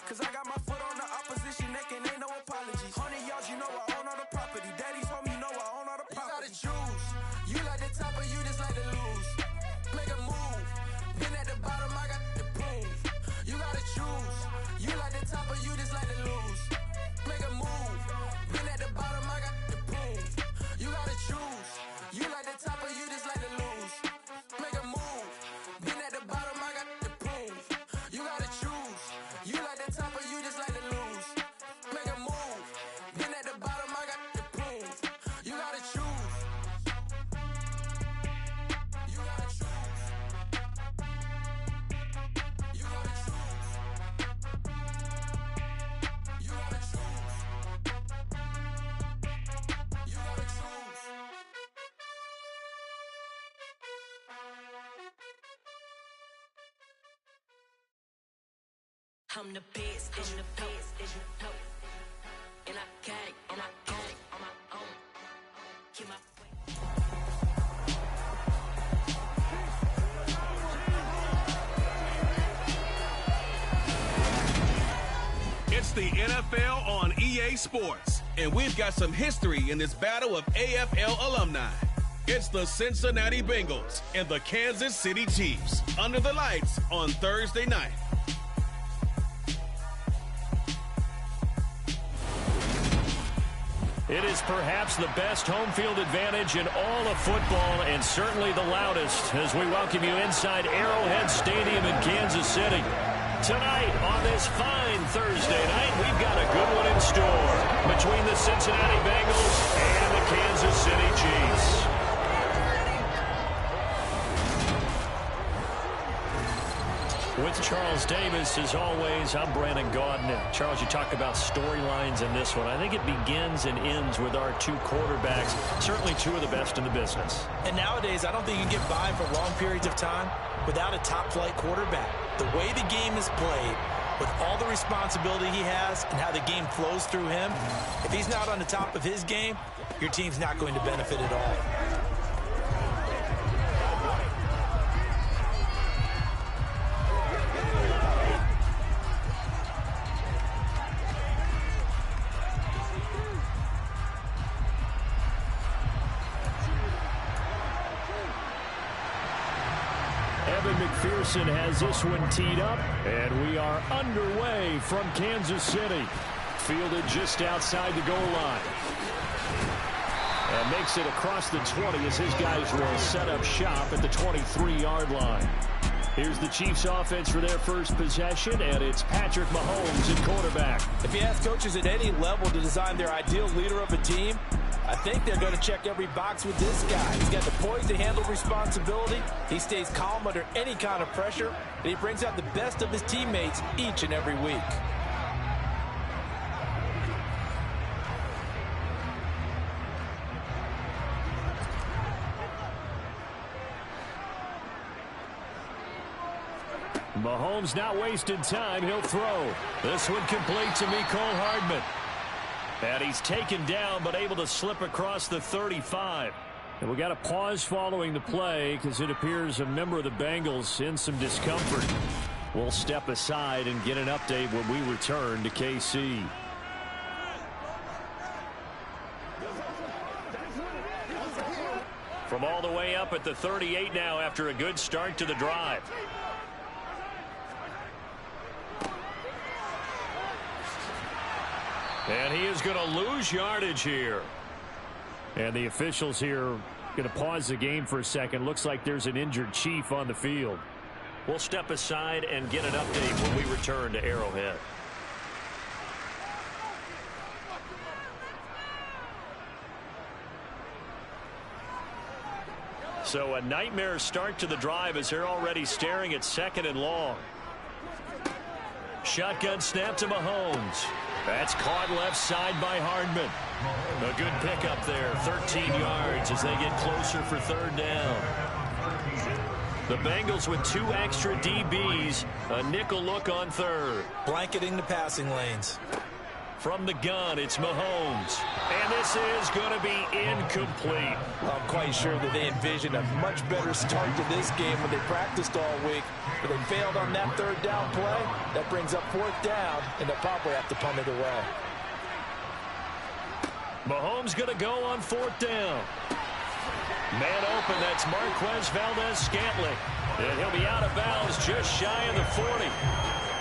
Cause I got my foot on the opposition neck and ain't no apologies. 100 yards, you know I own all the property. Daddy's home, you know I own all the property. You gotta choose. You like the top or you just like to lose. Make a move. Been at the bottom, I got the prove. You gotta choose. You like the top or you just like to lose. Make a move. Been at the bottom, I got the prove. You gotta choose. You like the top or you just like to lose. Make a move. Been at the bottom, I got the prove. You gotta choose. You like the top or you just like to lose. Make a move. Been at the bottom, I got the prove. You gotta choose. You gotta choose. You gotta choose. You gotta choose. You gotta choose. I'm the best, I'm the best, as you know. And I got it, and I got it on my own. Keep my It's the NFL on EA Sports, and we've got some history in this battle of AFL alumni. It's the Cincinnati Bengals and the Kansas City Chiefs under the lights on Thursday night. It is perhaps the best home field advantage in all of football, and certainly the loudest, as we welcome you inside Arrowhead Stadium in Kansas City. Tonight, on this fine Thursday night, we've got a good one in store between the Cincinnati Bengals and the Kansas City Chiefs. With Charles Davis, as always, I'm Brandon Gaudin. Charles, you talk about storylines in this one. I think it begins and ends with our two quarterbacks, certainly two of the best in the business. And nowadays, I don't think you can get by for long periods of time without a top-flight quarterback. The way the game is played, with all the responsibility he has and how the game flows through him, if he's not on the top of his game, your team's not going to benefit at all. McPherson has this one teed up, and we are underway from Kansas City. Fielded just outside the goal line. And makes it across the 20 as his guys will set up shop at the 23-yard line. Here's the Chiefs offense for their first possession, and it's Patrick Mahomes at quarterback. If you ask coaches at any level to design their ideal leader of a team, I think they're going to check every box with this guy. He's got the poise to handle responsibility. He stays calm under any kind of pressure, and he brings out the best of his teammates each and every week. Mahomes not wasting time. He'll throw. This one complete to Mecole Hardman. And he's taken down, but able to slip across the 35. And we got a pause following the play because it appears a member of the Bengals in some discomfort. We'll step aside and get an update when we return to KC. From all the way up at the 38 now after a good start to the drive. And he is going to lose yardage here. And the officials here going to pause the game for a second. Looks like there's an injured Chief on the field. We'll step aside and get an update when we return to Arrowhead. So a nightmare start to the drive as they're already staring at 2nd and long. Shotgun snap to Mahomes. That's caught left side by Hardman. A good pickup there, 13 yards as they get closer for 3rd down. The Bengals with 2 extra DBs, a nickel look on 3rd. Blanketing the passing lanes. From the gun, it's Mahomes. And this is going to be incomplete. Well, I'm quite sure that they envisioned a much better start to this game when they practiced all week. But they failed on that third down play. That brings up fourth down, and they'll probably have to punt it away. Mahomes going to go on fourth down. Man open, that's Marquez Valdez-Scantling. And he'll be out of bounds just shy of the 40.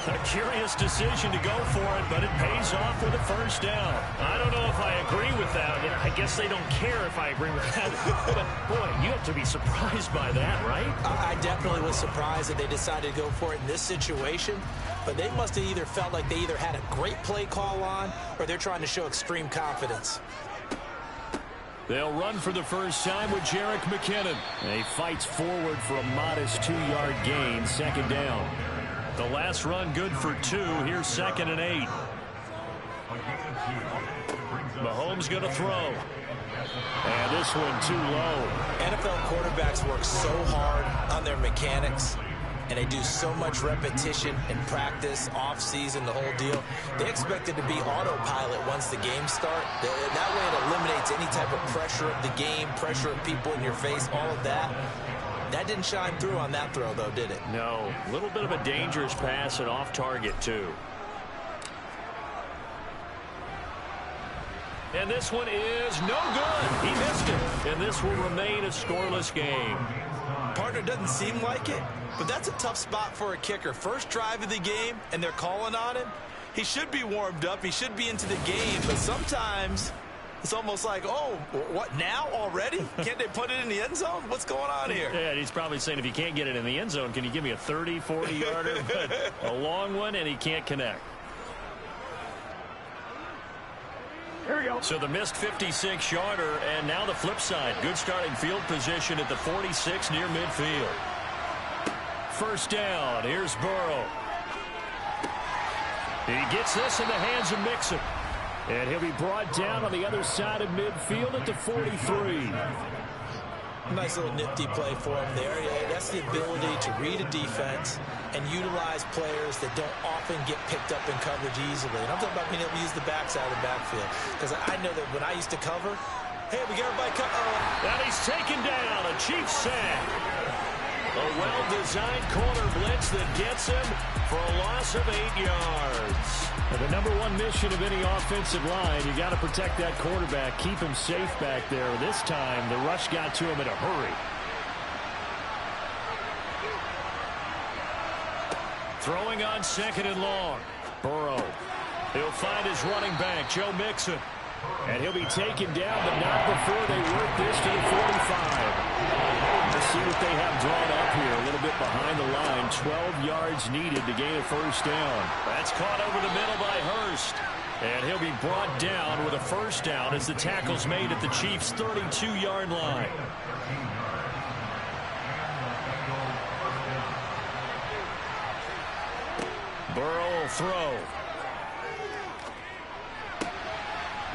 A curious decision to go for it, but it pays off with a first down. I don't know if I agree with that. I guess they don't care if I agree with that. But, boy, you have to be surprised by that, right? I definitely was surprised that they decided to go for it in this situation. But they must have either felt like they either had a great play call on or they're trying to show extreme confidence. They'll run for the first time with Jerick McKinnon. And he fights forward for a modest 2-yard gain, second down. The last run good for 2. Here's 2nd and 8. Mahomes going to throw. And this one too low. NFL quarterbacks work so hard on their mechanics, and they do so much repetition in practice, off-season, the whole deal. They expect it to be autopilot once the games start. That way it eliminates any type of pressure of the game, pressure of people in your face, all of that. That didn't shine through on that throw, though, did it? No. A little bit of a dangerous pass and off target, too. And this one is no good. He missed it. And this will remain a scoreless game. Partner doesn't seem like it, but that's a tough spot for a kicker. First drive of the game, and they're calling on him. He should be warmed up. He should be into the game, but sometimes it's almost like, oh, what, now already? Can't they put it in the end zone? What's going on here? Yeah, he's probably saying, if you can't get it in the end zone, can you give me a 30, 40-yarder? But a long one, and he can't connect. Here we go. So the missed 56-yarder, and now the flip side. Good starting field position at the 46 near midfield. First down. Here's Burrow. He gets this in the hands of Mixon. And he'll be brought down on the other side of midfield at the 43. Nice little nifty play for him there. Yeah, that's the ability to read a defense and utilize players that don't often get picked up in coverage easily. And I'm talking about being able to use the backside of the backfield. Because I know that when I used to cover, hey, we got everybody covered. And he's taken down. A Chiefs sack. A well-designed corner blitz that gets him for a loss of 8 yards. And the number one mission of any offensive line, you got to protect that quarterback, keep him safe back there. This time, the rush got to him in a hurry. Throwing on 2nd and long. Burrow. He'll find his running back, Joe Mixon. And he'll be taken down, but not before they work this to the 45. Let's see what they have drawn up here. A little bit behind the line. 12 yards needed to gain a first down. That's caught over the middle by Hurst. And he'll be brought down with a first down as the tackle's made at the Chiefs' 32-yard line. Burrow will throw.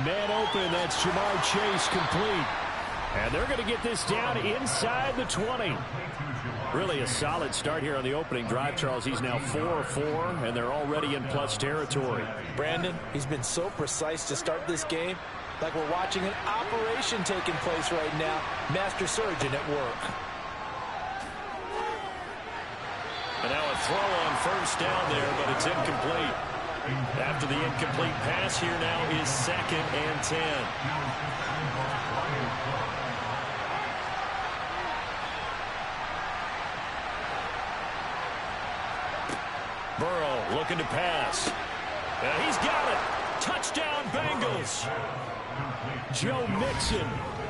Man open, that's Jamar Chase complete. And they're going to get this down inside the 20. Really a solid start here on the opening drive, Charles. He's now 4-4, and they're already in plus territory. Brandon, he's been so precise to start this game, like we're watching an operation taking place right now. Master surgeon at work. And now a throw on first down there, but it's incomplete. After the incomplete pass, here now is 2nd and 10. Burrow looking to pass. And he's got it. Touchdown, Bengals. Joe Mixon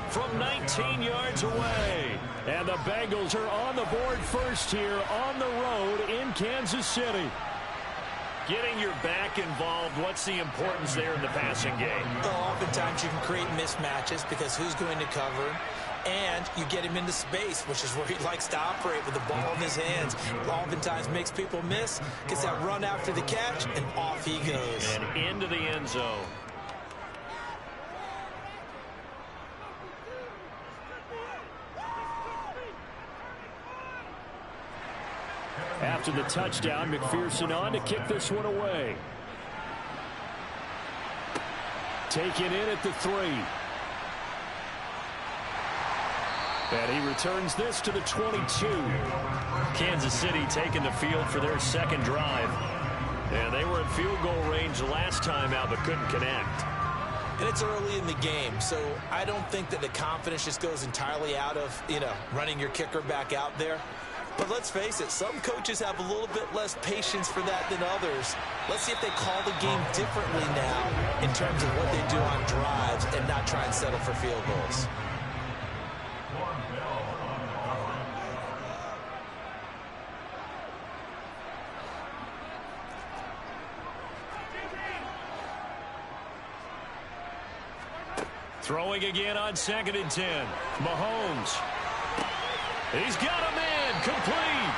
from 19 yards away. And the Bengals are on the board first here on the road in Kansas City. Getting your back involved, what's the importance there in the passing game? Well, oftentimes you can create mismatches because who's going to cover, and you get him into space, which is where he likes to operate with the ball in his hands. Oftentimes makes people miss, gets that run after the catch, and off he goes. And into the end zone. After the touchdown, McPherson on to kick this one away. taken in at the 3. And he returns this to the 22. Kansas City taking the field for their second drive. And they were in field goal range last time out, but couldn't connect. And it's early in the game, so I don't think that the confidence just goes entirely out of, running your kicker back out there. But let's face it, some coaches have a little bit less patience for that than others. Let's see if they call the game differently now in terms of what they do on drives and not try and settle for field goals. Throwing again on 2nd and 10. Mahomes. He's got a man complete.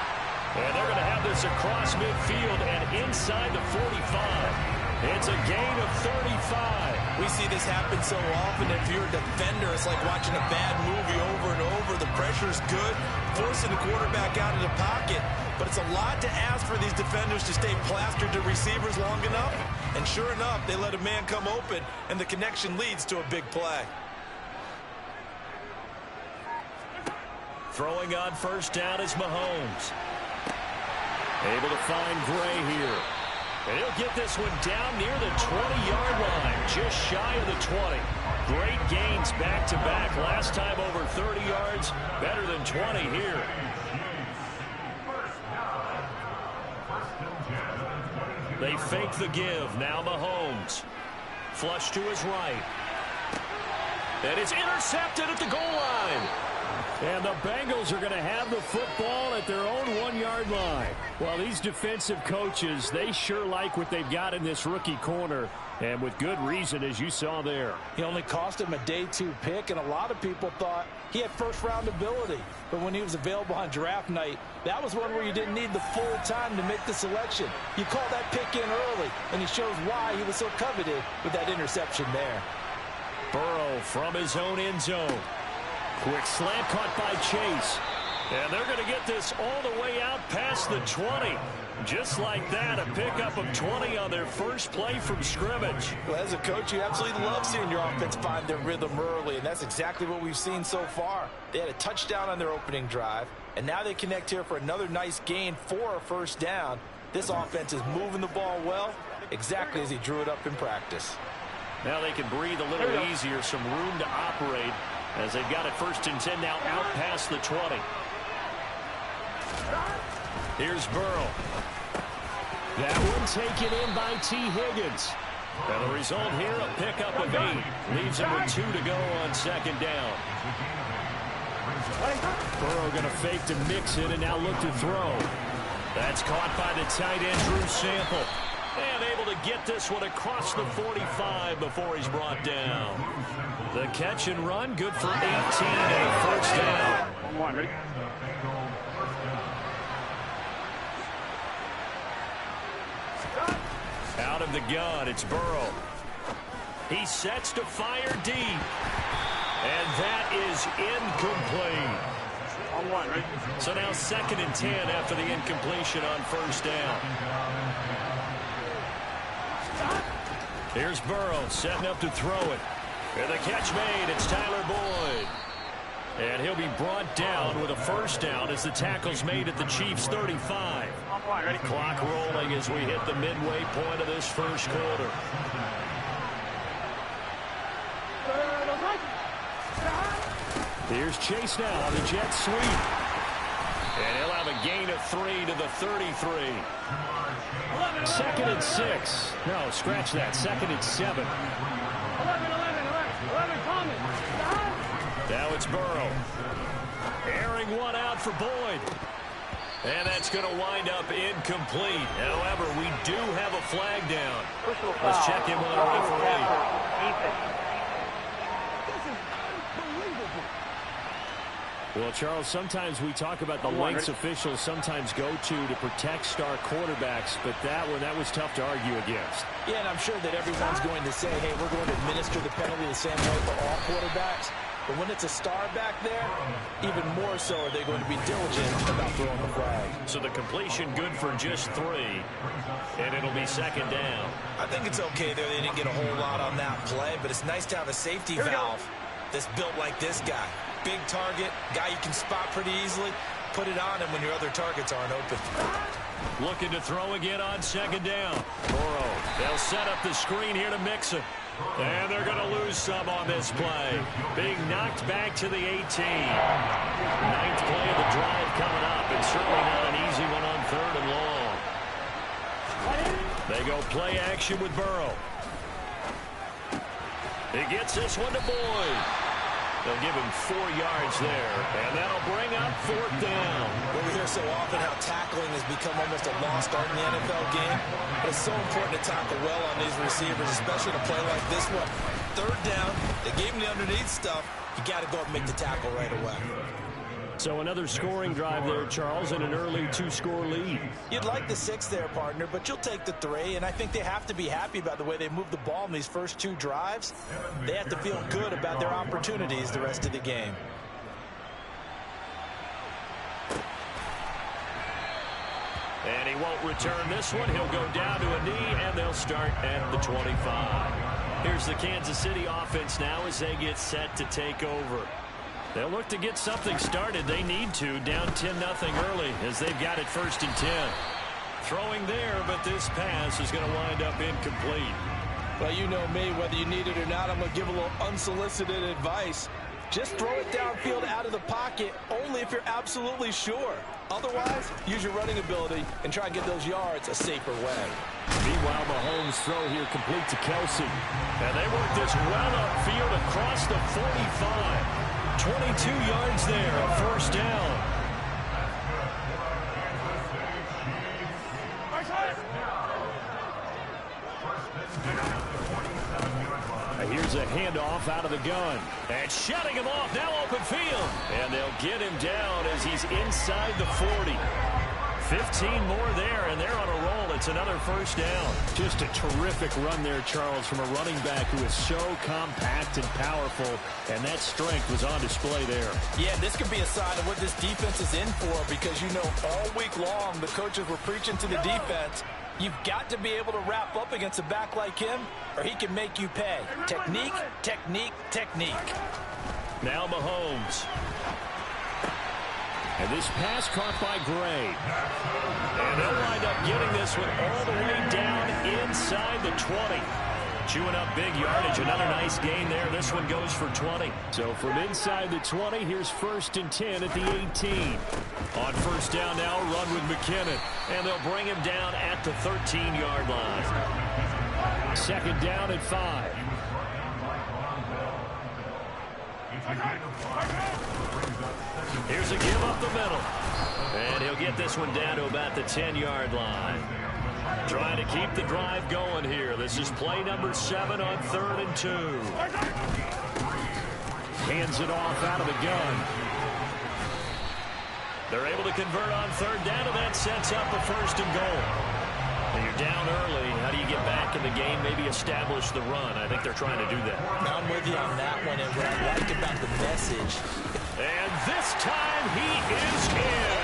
And they're going to have this across midfield and inside the 45. It's a gain of 35. We see this happen so often. If you're a defender, it's like watching a bad movie over and over. The pressure's good, forcing the quarterback out of the pocket. But it's a lot to ask for these defenders to stay plastered to receivers long enough. And sure enough, they let a man come open, and the connection leads to a big play. Throwing on first down is Mahomes. Able to find Gray here. And he'll get this one down near the 20-yard line, just shy of the 20. Great gains back-to-back. Last time over 30 yards, better than 20 here. They fake the give. Now Mahomes. Flush to his right. And it's intercepted at the goal line. And the Bengals are going to have the football at their own 1-yard line. Well, these defensive coaches, they sure like what they've got in this rookie corner. And with good reason, as you saw there. He only cost him a day 2 pick, and a lot of people thought he had first-round ability. But when he was available on draft night, that was one where you didn't need the full time to make the selection. You called that pick in early, and he shows why he was so coveted with that interception there. Burrow from his own end zone. Quick slant caught by Chase. And they're going to get this all the way out past the 20. Just like that, a pickup of 20 on their first play from scrimmage. Well, as a coach, you absolutely love seeing your offense find their rhythm early, and that's exactly what we've seen so far. They had a touchdown on their opening drive, and now they connect here for another nice gain for a first down. This offense is moving the ball well, exactly as he drew it up in practice. Now they can breathe a little easier, some room to operate as they've got it 1st and 10 now out past the 20. Here's Burrow. That one taken in by T. Higgins. And the result here, a pickup of 8. Leaves him with 2 to go on 2nd down. Burrow going to fake to mix it and now look to throw. That's caught by the tight end, Drew Sample. And able to get this one across the 45 before he's brought down. The catch and run, good for 18 and a first down. Ready? Out of the gun, it's Burrow. He sets to fire deep. And that is incomplete. On 1, ready? So now 2nd and 10 after the incompletion on first down. Here's Burrow setting up to throw it. And the catch made, it's Tyler Boyd. And he'll be brought down with a first down as the tackle's made at the Chiefs' 35. Clock rolling as we hit the midway point of this first quarter. Here's Chase now on the jet sweep. And he'll have a gain of 3 to the 33. 2nd and 6. No, scratch that. 2nd and 7. 11, coming. Now it's Burrow. Airing one out for Boyd. And that's going to wind up incomplete. However, we do have a flag down. Let's check in with our referee. Well, Charles, sometimes we talk about the lengths officials sometimes go to protect star quarterbacks, but that was tough to argue against. Yeah, and I'm sure that everyone's going to say, hey, we're going to administer the penalty the same way for all quarterbacks. But when it's a star back there, even more so are they going to be diligent about throwing the flag. So the completion good for just 3, and it'll be second down. I think it's okay there. They didn't get a whole lot on that play, but it's nice to have a safety valve that's built like this guy. Big target, guy you can spot pretty easily. Put it on him when your other targets aren't open. Looking to throw again on second down. Burrow, they'll set up the screen here to Mixon. And they're going to lose some on this play. Being knocked back to the 18. 9th play of the drive coming up, and certainly not an easy one on 3rd and long. They go play action with Burrow. He gets this one to Boyd. They'll give him 4 yards there, and that'll bring up 4th down. Well, we hear so often how tackling has become almost a lost art in the NFL game, but it's so important to tackle well on these receivers, especially to play like this one. 3rd down, they gave him the underneath stuff. You got to go and make the tackle right away. So another scoring drive there, Charles, and an early 2-score lead. You'd like the 6 there, partner, but you'll take the 3, and I think they have to be happy about the way they moved the ball in these first 2 drives. They have to feel good about their opportunities the rest of the game. And he won't return this one. He'll go down to a knee, and they'll start at the 25. Here's the Kansas City offense now as they get set to take over. They'll look to get something started. They need to, down 10-0 early as they've got it 1st and 10. Throwing there, but this pass is going to wind up incomplete. Well, you know me, whether you need it or not, I'm going to give a little unsolicited advice. Just throw it downfield out of the pocket, only if you're absolutely sure. Otherwise, use your running ability and try and get those yards a safer way. Meanwhile, Mahomes' throw here complete to Kelsey. And they work this well upfield across the 45. 22 yards there, a 1st down. Here's a handoff out of the gun. And shutting him off, now open field. And they'll get him down as he's inside the 40. 15 more there, and they're on a roll. It's another 1st down. Just a terrific run there, Charles, from a running back who is so compact and powerful, and that strength was on display there. Yeah, this could be a sign of what this defense is in for, because you know all week long the coaches were preaching to the defense, you've got to be able to wrap up against a back like him, or he can make you pay. Technique, technique, technique. Now Mahomes. And this pass caught by Gray. And they'll wind up getting this one all the way down inside the 20. Chewing up big yardage. Another nice gain there. This one goes for 20. So from inside the 20, here's 1st and 10 at the 18. On 1st down now, run with McKinnon. And they'll bring him down at the 13-yard line. 2nd down at 5. Here's a give up the middle. And he'll get this one down to about the 10-yard line. Trying to keep the drive going here. This is play number 7 on 3rd and 2. Hands it off out of the gun. They're able to convert on 3rd down, and that sets up a 1st and goal. And you're down early. How do you get back in the game? Maybe establish the run. I think they're trying to do that. I'm with you on that one, and what I like about the message. And this time he is in.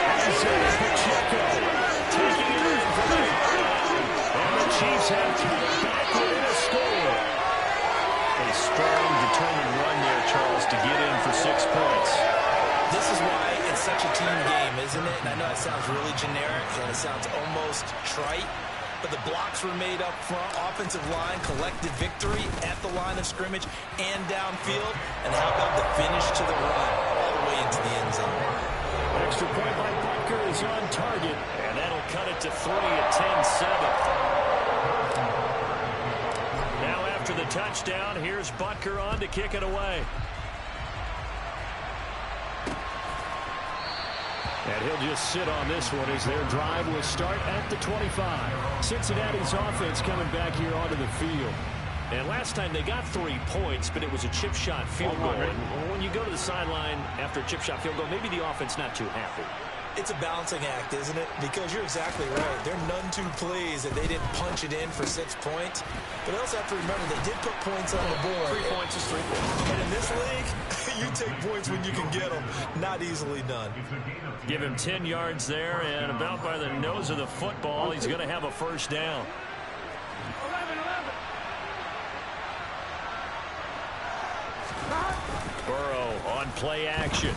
Isaiah Pacheco taking it in for the and the Chiefs have come back with a score. A strong, determined run there, Charles, to get in for 6 points. This is why it's such a team game, isn't it? And I know it sounds really generic and it sounds almost trite, but the blocks were made up front, offensive line, collected victory at the line of scrimmage and downfield. And how about the finish to the run all the way into the end zone? Extra point by Butker is on target, and that'll cut it to 3 at 10-7. Now after the touchdown, here's Butker on to kick it away. And he'll just sit on this one as their drive will start at the 25. Cincinnati's offense coming back here onto the field. And last time they got 3 points, but it was a chip shot field goal. And when you go to the sideline after a chip shot field goal, maybe the offense not too happy. It's a balancing act, isn't it? Because you're exactly right. They're none too pleased that they didn't punch it in for 6 points. But they also have to remember they did put points on the board. 3 points is 3 points. And in this league, you take points when you can get them. Not easily done. Give him 10 yards there, and about by the nose of the football, he's going to have a first down. Burrow on play action.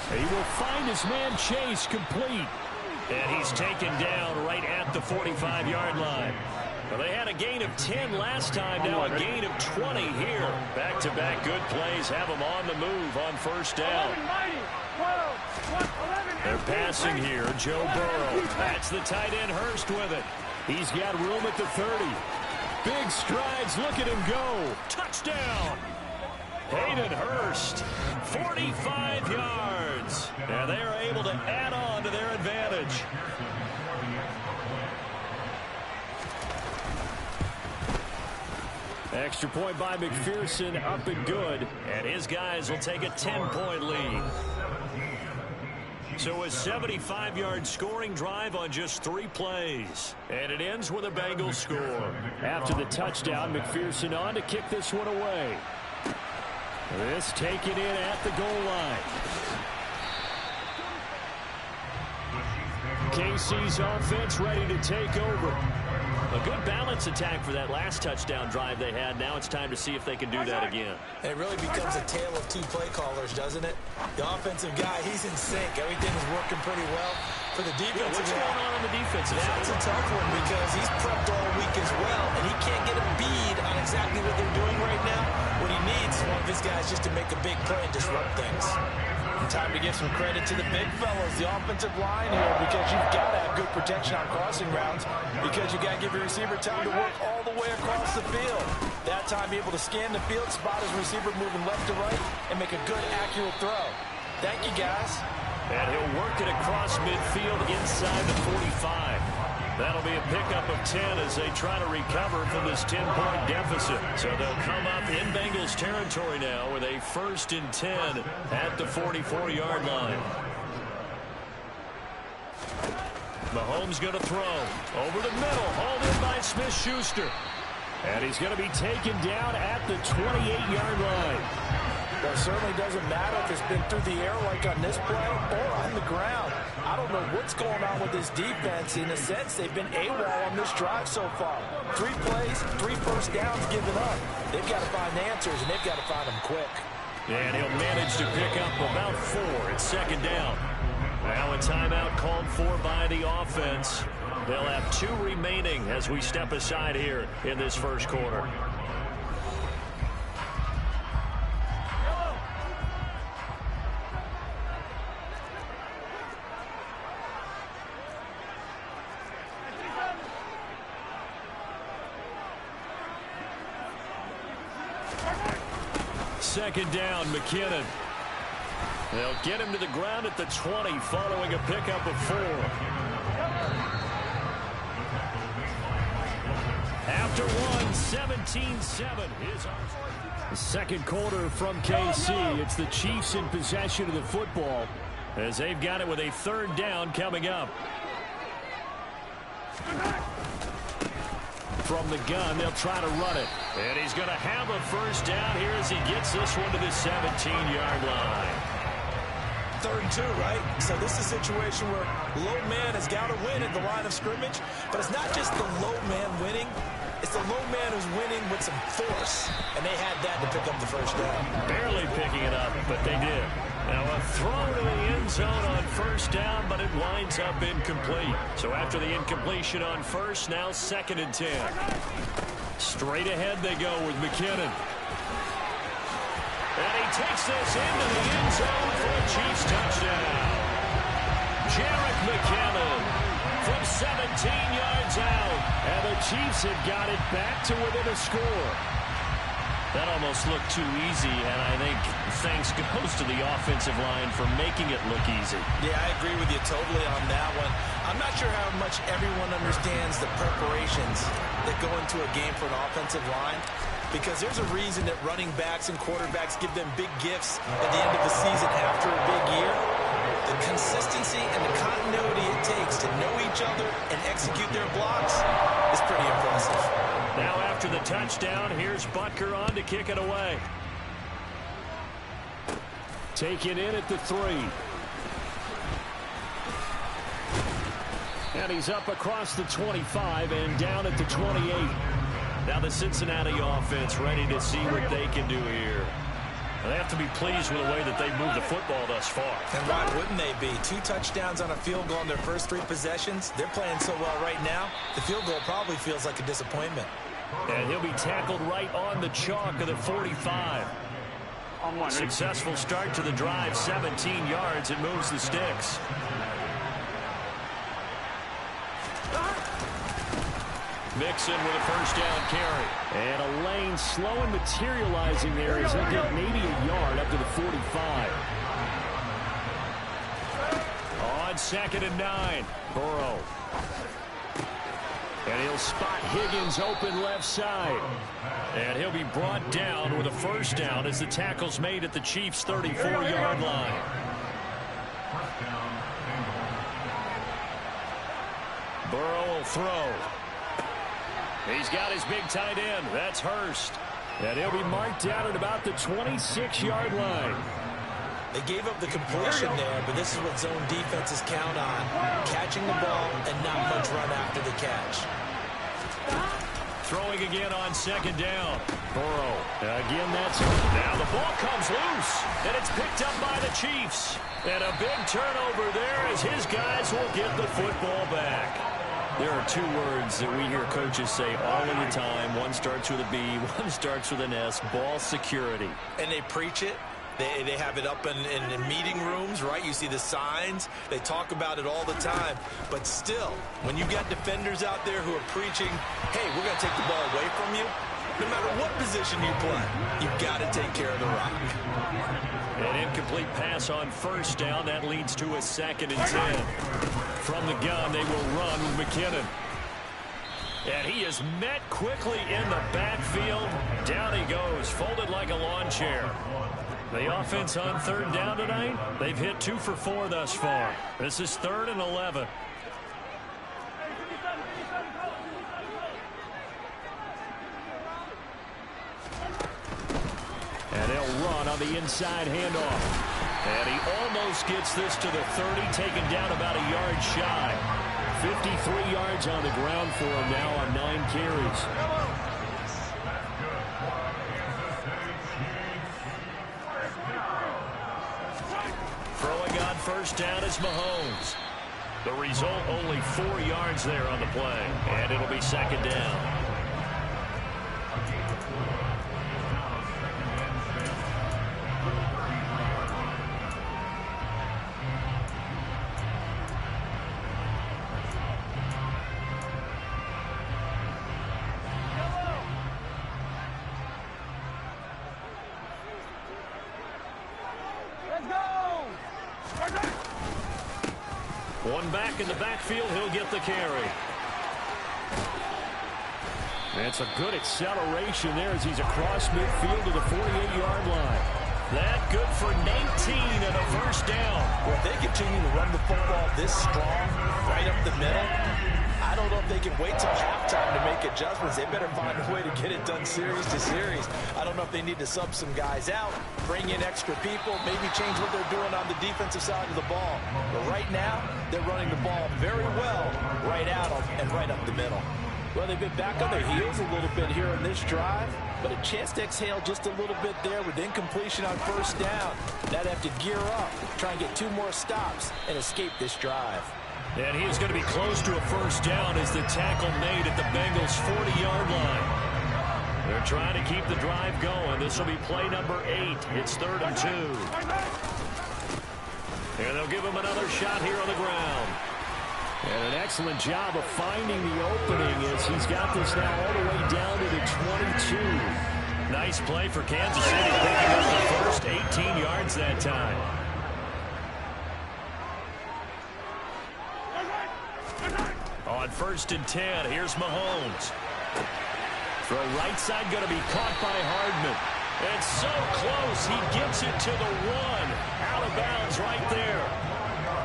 He will find his man Chase complete. And he's taken down right at the 45-yard line. Well, they had a gain of 10 last time, now a gain of 20 here. Back-to-back good plays have them on the move on first down. They're passing here, Joe Burrow. That's the tight end Hurst with it. He's got room at the 30. Big strides, look at him go. Touchdown! Hayden Hurst, 45 yards. And they are able to add on to their advantage. Extra point by McPherson, up and good. And his guys will take a 10-point lead. So a 75-yard scoring drive on just 3 plays. And it ends with a Bengals score. After the touchdown, McPherson on to kick this one away. This taken in at the goal line. KC's offense ready to take over. A good balance attack for that last touchdown drive they had. Now it's time to see if they can do that again. And it really becomes a tale of 2 play callers, doesn't it? The offensive guy, he's in sync. Everything is working pretty well. For the defensive what's going on the defensive side? That's a tough one because he's prepped all week as well, and he can't get a bead on exactly what they're doing right now. What he needs is one of his guys just to make a big play and disrupt things. And time to give some credit to the big fellas, the offensive line here, because you've got to have good protection on crossing routes because you got to give your receiver time to work all the way across the field. That time, be able to scan the field, spot his receiver moving left to right, and make a good, accurate throw. Thank you, guys. And he'll work it across midfield inside the 45. That'll be a pickup of 10 as they try to recover from this 10-point deficit. So they'll come up in Bengals territory now with a 1st and 10 at the 44-yard line. Mahomes going to throw. Over the middle. Hauled in by Smith-Schuster. And he's going to be taken down at the 28-yard line. Well, it certainly doesn't matter if it's been through the air like on this play or on the ground. I don't know what's going on with this defense. In a sense, they've been AWOL on this drive so far. 3 plays, 3 first downs given up. They've got to find answers, and they've got to find them quick. And he'll manage to pick up about 4 at 2nd down. Now a timeout called for by the offense. They'll have 2 remaining as we step aside here in this first quarter. Second down, McKinnon. They'll get him to the ground at the 20 following a pickup of 4. After 17-7. The second quarter from KC. It's the Chiefs in possession of the football as they've got it with a 3rd down coming up. From the gun, they'll try to run it. And he's going to have a first down here as he gets this one to the 17-yard line. 3rd and 2, right? So this is a situation where low man has got to win at the line of scrimmage. But it's not just the low man winning. It's the low man who's winning with some force. And they had that to pick up the first down. Barely picking it up, but they did. Now a throw to the end zone on first down, but it winds up incomplete. So after the incompletion on first, now 2nd and 10. Straight ahead they go with McKinnon. And he takes this into the end zone for a Chiefs touchdown. Jerick McKinnon from 17 yards out. And the Chiefs have got it back to within a score. That almost looked too easy, and I think thanks goes to the offensive line for making it look easy. Yeah, I agree with you totally on that one. I'm not sure how much everyone understands the preparations that go into a game for an offensive line, because there's a reason that running backs and quarterbacks give them big gifts at the end of the season after a big year. The consistency and the continuity it takes to know each other and execute their blocks is pretty impressive. Now after the touchdown, here's Butker on to kick it away. Taken in at the 3. And he's up across the 25 and down at the 28. Now the Cincinnati offense ready to see what they can do here. They have to be pleased with the way that they've moved the football thus far. And why wouldn't they be? 2 touchdowns on a field goal in their first 3 possessions. They're playing so well right now, the field goal probably feels like a disappointment. And he'll be tackled right on the chalk of the 45. Successful start to the drive, 17 yards. It moves the sticks. Mixon with a first down carry. And a lane slow and materializing there as he did maybe a yard up to the 45. On 2nd and 9. Burrow. And he'll spot Higgins open left side. And he'll be brought down with a first down as the tackle's made at the Chiefs' 34-yard line. Burrow will throw. He's got his big tight end. That's Hurst. And he'll be marked down at about the 26-yard line. They gave up the completion there, but this is what zone defenses count on. Catching the ball and not much run after the catch. Throwing again on 2nd down. Burrow. Again, that's... Now the ball comes loose, and it's picked up by the Chiefs. And a big turnover there as his guys will get the football back. There are 2 words that we hear coaches say all of the time. One starts with a B, one starts with an S. Ball security. And they preach it. They have it up in meeting rooms, right? You see the signs. They talk about it all the time. But still, when you got defenders out there who are preaching, hey, we're going to take the ball away from you, no matter what position you play, you've got to take care of the rock. An incomplete pass on first down. That leads to a 2nd and 10. From the gun, they will run with McKinnon. And he is met quickly in the backfield. Down he goes, folded like a lawn chair. The offense on 3rd down tonight, they've hit 2 for 4 thus far. This is 3rd and 11. And they'll run on the inside handoff. And he almost gets this to the 30, taken down about a yard shy. 53 yards on the ground for him now on 9 carries. Throwing on first down is Mahomes. The result, only 4 yards there on the play. And it'll be 2nd down. One back in the backfield, he'll get the carry. That's a good acceleration there as he's across midfield to the 48-yard line. That good for 19 and a first down. Well, if they continue to run the football this strong, right up the middle, I don't know if they can wait till halftime to make adjustments. They better find a way to get it done series to series. I don't know if they need to sub some guys out, bring in extra people, maybe change what they're doing on the defensive side of the ball. But right now, they're running the ball very well right at them and right up the middle. Well, they've been back on their heels a little bit here in this drive, but a chance to exhale just a little bit there with incompletion on first down. Now they have to gear up, try and get 2 more stops and escape this drive. And he is going to be close to a first down as the tackle made at the Bengals' 40-yard line. They're trying to keep the drive going. This will be play number 8. It's 3rd and 2. And they'll give him another shot here on the ground. And an excellent job of finding the opening as he's got this now all the way down to the 22. Nice play for Kansas City, picking up the first 18 yards that time. On 1st and 10, here's Mahomes. Throw right side going to be caught by Hardman. And so close, he gets it to the 1. Out of bounds right there.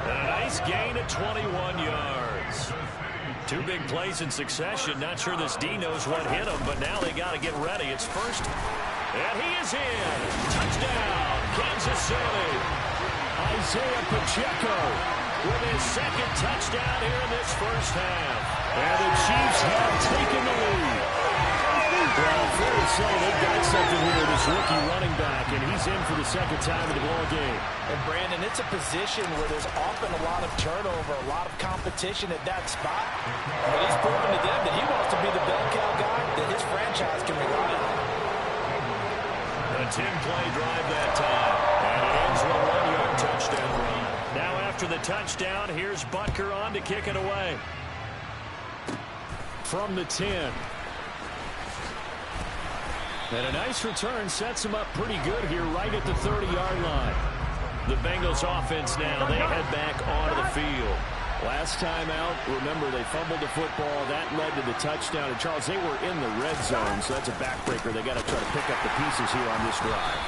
And a nice gain of 21 yards. Two big plays in succession. Not sure this D knows what hit him, but now they got to get ready. It's first. And he is in. Touchdown, Kansas City. Isaiah Pacheco with his second touchdown here in this first half. And the Chiefs have taken the lead. Well, fair to say they've got something here, this rookie running back, and he's in for the second time in the ball game. And, Brandon, it's a position where there's often a lot of turnover, a lot of competition at that spot. But he's proven to them that he wants to be the bell cow guy that his franchise can rely on. A 10-play drive that time, and it ends with a 1-yard touchdown run. Now after the touchdown, here's Butker on to kick it away. From the 10. And a nice return sets him up pretty good here right at the 30-yard line. The Bengals offense now, they head back onto the field. Last time out, remember, they fumbled the football. That led to the touchdown. And, Charles, they were in the red zone, so that's a backbreaker. They got to try to pick up the pieces here on this drive.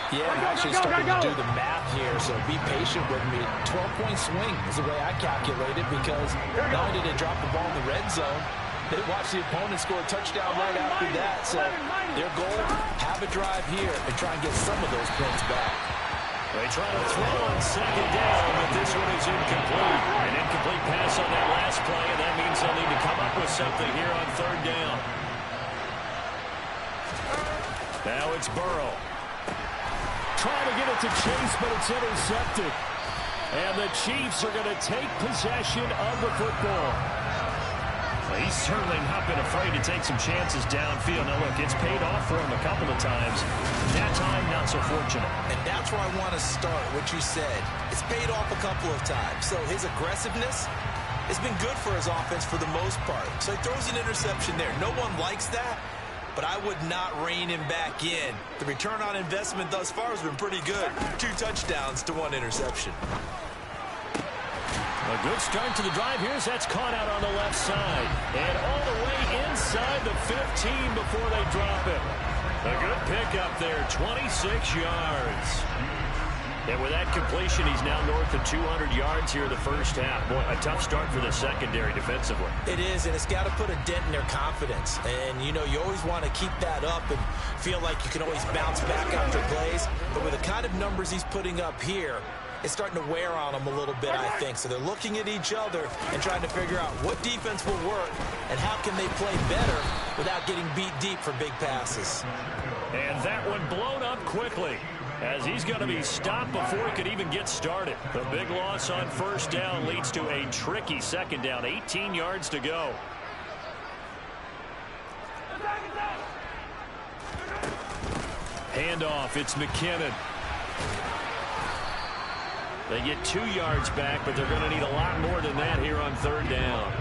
Yeah, I'm actually starting to do the math here, so be patient with me. 12-point swing is the way I calculate it, because not only did they drop the ball in the red zone, they watched the opponent score a touchdown right after that. So their goal, have a drive here and try and get some of those points back. They try to throw on second down, but this one is incomplete. An incomplete pass on that last play, and that means they'll need to come up with something here on third down. Now it's Burrow. Trying to get it to Chase, but it's intercepted. And the Chiefs are going to take possession of the football. He's certainly not been afraid to take some chances downfield. Now, look, it's paid off for him a couple of times. That time, not so fortunate. And that's where I want to start, what you said. It's paid off a couple of times. So his aggressiveness has been good for his offense for the most part. So he throws an interception there. No one likes that, but I would not rein him back in. The return on investment thus far has been pretty good. 2 touchdowns to 1 interception. A good start to the drive here as that's caught out on the left side. And all the way inside the 15 before they drop it. A good pickup there, 26 yards. And with that completion, he's now north of 200 yards here in the first half. Boy, a tough start for the secondary defensively. It is, and it's got to put a dent in their confidence. And, you know, you always want to keep that up and feel like you can always bounce back after plays. But with the kind of numbers he's putting up here, it's starting to wear on them a little bit, I think. So they're looking at each other and trying to figure out what defense will work and how can they play better without getting beat deep for big passes. And that one blown up quickly as he's going to be stopped before he could even get started. The big loss on first down leads to a tricky second down. 18 yards to go. Handoff, it's McKinnon. They get 2 yards back, but they're going to need a lot more than that here on third down.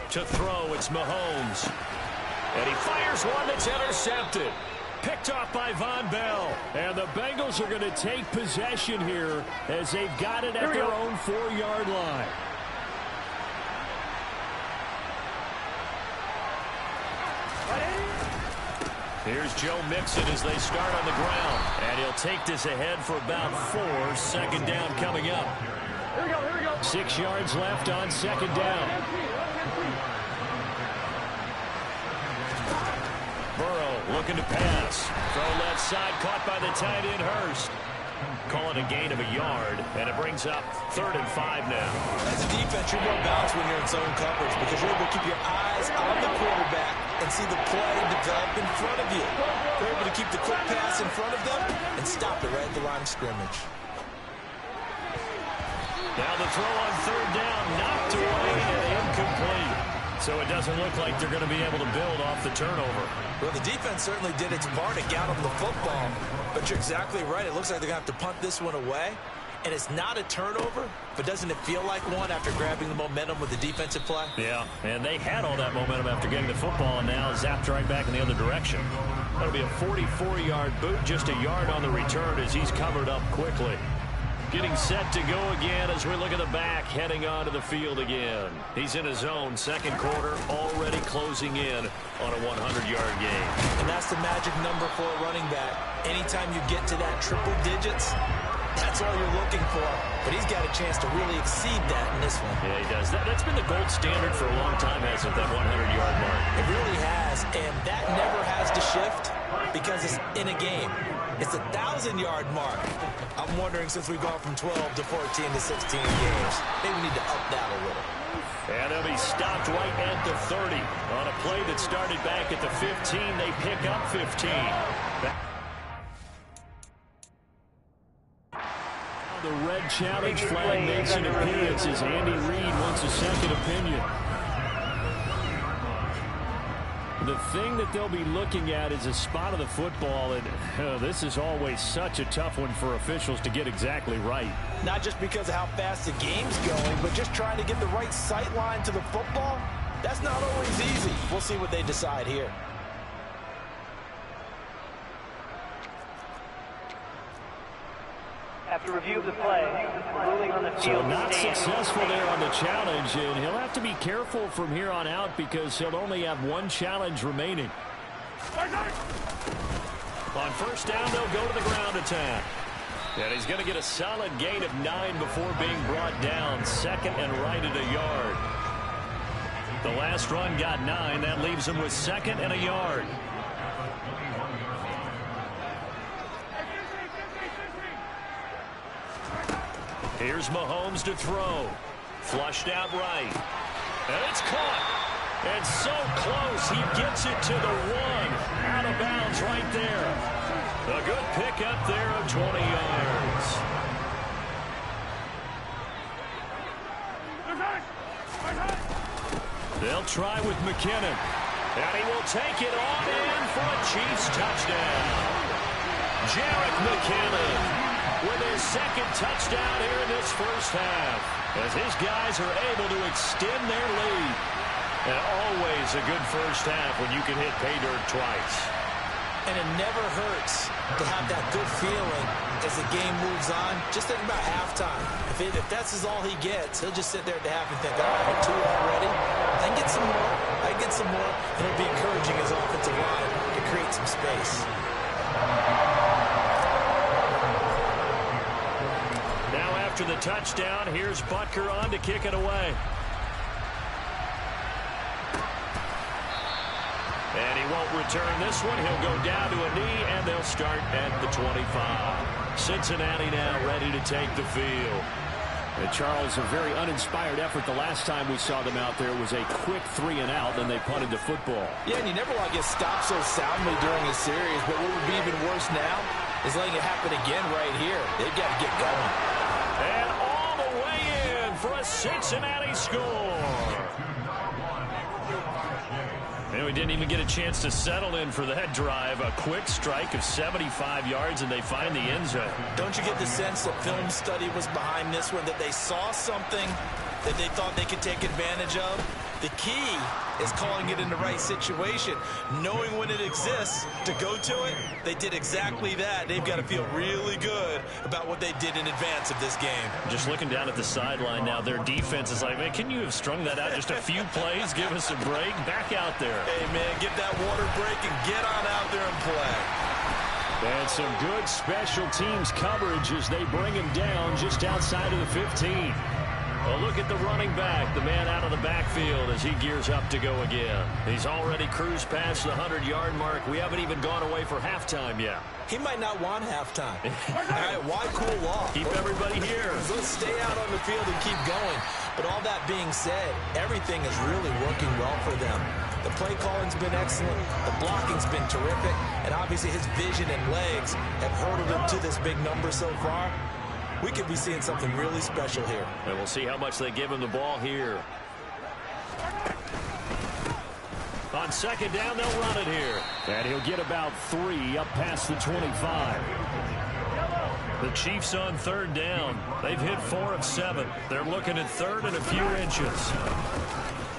To throw, it's Mahomes. And he fires one that's intercepted. Picked off by Von Bell. And the Bengals are going to take possession here as they've got it at their own 4-yard line. Here's Joe Mixon as they start on the ground. And he'll take this ahead for about 4. Second down coming up. Here we go. 6 yards left on second down. Burrow looking to pass. Throw left side, caught by the tight end Hurst. Call it a gain of a yard, and it brings up 3rd and 5 now. As a defense, you're more balanced when you're in zone coverage because you're able to keep your eyes on the quarterback and see the play develop in front of you. You're able to keep the quick pass in front of them and stop it right at the line of scrimmage. Now the throw on third down, knocked away and incomplete. So it doesn't look like they're going to be able to build off the turnover. Well, the defense certainly did its part to get them the football. But you're exactly right. It looks like they're going to have to punt this one away. And it's not a turnover, but doesn't it feel like one after grabbing the momentum with the defensive play? Yeah, and they had all that momentum after getting the football and now zapped right back in the other direction. That'll be a 44-yard boot, just a yard on the return as he's covered up quickly. Getting set to go again as we look at the back, heading onto the field again. He's in his own second quarter, already closing in on a 100-yard game. And that's the magic number for a running back. Anytime you get to that triple digits, that's all you're looking for. But he's got a chance to really exceed that in this one. Yeah, he does. That's been the gold standard for a long time, hasn't it, that 100-yard mark? It really has, and that never has to shift because it's in a game. It's a 1,000-yard mark. I'm wondering, since we've gone from 12 to 14 to 16 games, maybe we need to up that a little. And they'll be stopped right at the 30. On a play that started back at the 15, they pick up 15. The red challenge flag makes an appearance as Andy Reid wants a second opinion. The thing that they'll be looking at is a spot of the football, and this is always such a tough one for officials to get exactly right. Not just because of how fast the game's going, but just trying to get the right sight line to the football. That's not always easy. We'll see what they decide here. After review of the play, ruling on the field. So not successful there on the challenge, and he'll have to be careful from here on out because he'll only have one challenge remaining. On first down, they'll go to the ground attack. And he's going to get a solid gain of 9 before being brought down. Second and right at a yard. The last run got 9. That leaves him with second and a yard. Here's Mahomes to throw. Flushed out right. And it's caught. And so close, he gets it to the 1. Out of bounds right there. A good pickup there of 20 yards. They'll try with McKinnon. And he will take it on in for a Chiefs touchdown. Jerick McKinnon with his second touchdown here in this first half, as his guys are able to extend their lead. And always a good first half when you can hit pay dirt twice. And it never hurts to have that good feeling as the game moves on. Just think about halftime. If that's all he gets, he'll just sit there at the half and think, all right, 2 already. I can get some more. I can get some more. And it'll be encouraging his offensive line to create some space. After the touchdown, here's Butker on to kick it away. And he won't return this one. He'll go down to a knee, and they'll start at the 25. Cincinnati now ready to take the field. And Charles, a very uninspired effort the last time we saw them out there. It was a quick 3 and out, then they punted the football. Yeah, and you never want to get stopped so soundly during a series, but what would be even worse now is letting it happen again right here. They've got to get going. And all the way in for a Cincinnati score. And we didn't even get a chance to settle in for that drive. A quick strike of 75 yards, and they find the end zone. Don't you get the sense that film study was behind this one, that they saw something that they thought they could take advantage of? The key is calling it in the right situation, knowing when it exists to go to it. They did exactly that. They've got to feel really good about what they did in advance of this game. Just looking down at the sideline now, their defense is like, man, can you have strung that out just a few plays? Give us a break. Back out there. Hey, man, get that water break and get on out there and play. And some good special teams coverage as they bring him down just outside of the 15. A look at the running back, the man out of the backfield as he gears up to go again. He's already cruised past the 100-yard mark. We haven't even gone away for halftime yet. He might not want halftime. All right, why cool off? Keep everybody here. Let's stay out on the field and keep going. But all that being said, everything is really working well for them. The play calling's been excellent. The blocking's been terrific. And obviously his vision and legs have hurdled him to this big number so far. We could be seeing something really special here. And we'll see how much they give him the ball here. On second down, they'll run it here. And he'll get about 3 up past the 25. The Chiefs on third down. They've hit 4 of 7. They're looking at third and a few inches.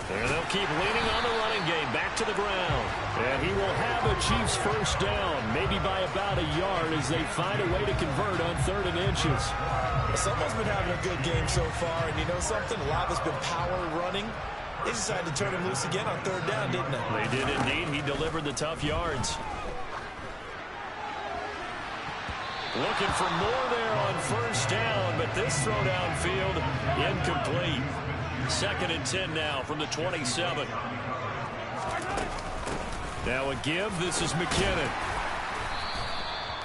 And they'll keep leaning on the running game. Back to the ground. And he will have a Chiefs first down, maybe by about a yard as they find a way to convert on third and inches. Someone's been having a good game so far, and you know something? A lot of it's been power running. They decided to turn him loose again on third down, didn't they? They did indeed. He delivered the tough yards. Looking for more there on first down, but this throw downfield incomplete. 2nd and 10 now from the 27. Now a give. This is McKinnon.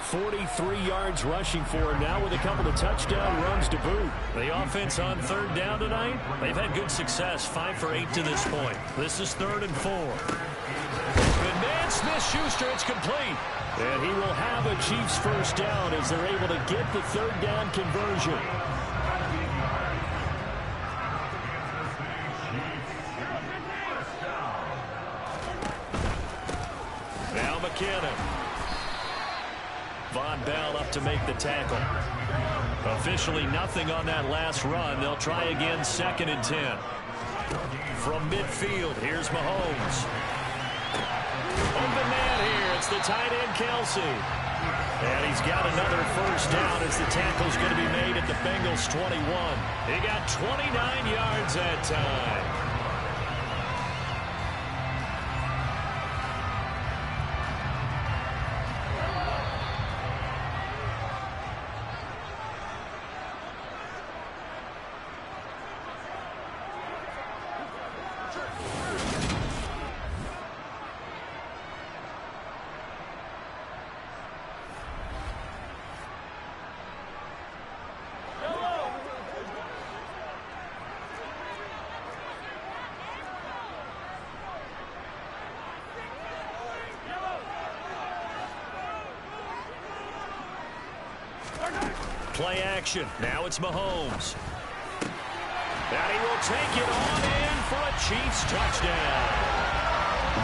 43 yards rushing for him now with a couple of touchdown runs to boot. The offense on third down tonight, they've had good success. 5 for 8 to this point. This is 3rd and 4. And man, Smith-Schuster, it's complete. And he will have a Chiefs first down as they're able to get the third down conversion. Now McKinnon. Von Bell up to make the tackle. Officially nothing on that last run. They'll try again 2nd and 10. From midfield, here's Mahomes. Open man here. It's the tight end, Kelsey. And he's got another first down as the tackle's going to be made at the Bengals 21. He got 29 yards that time. Play action. Now it's Mahomes. And he will take it on in for a Chiefs touchdown.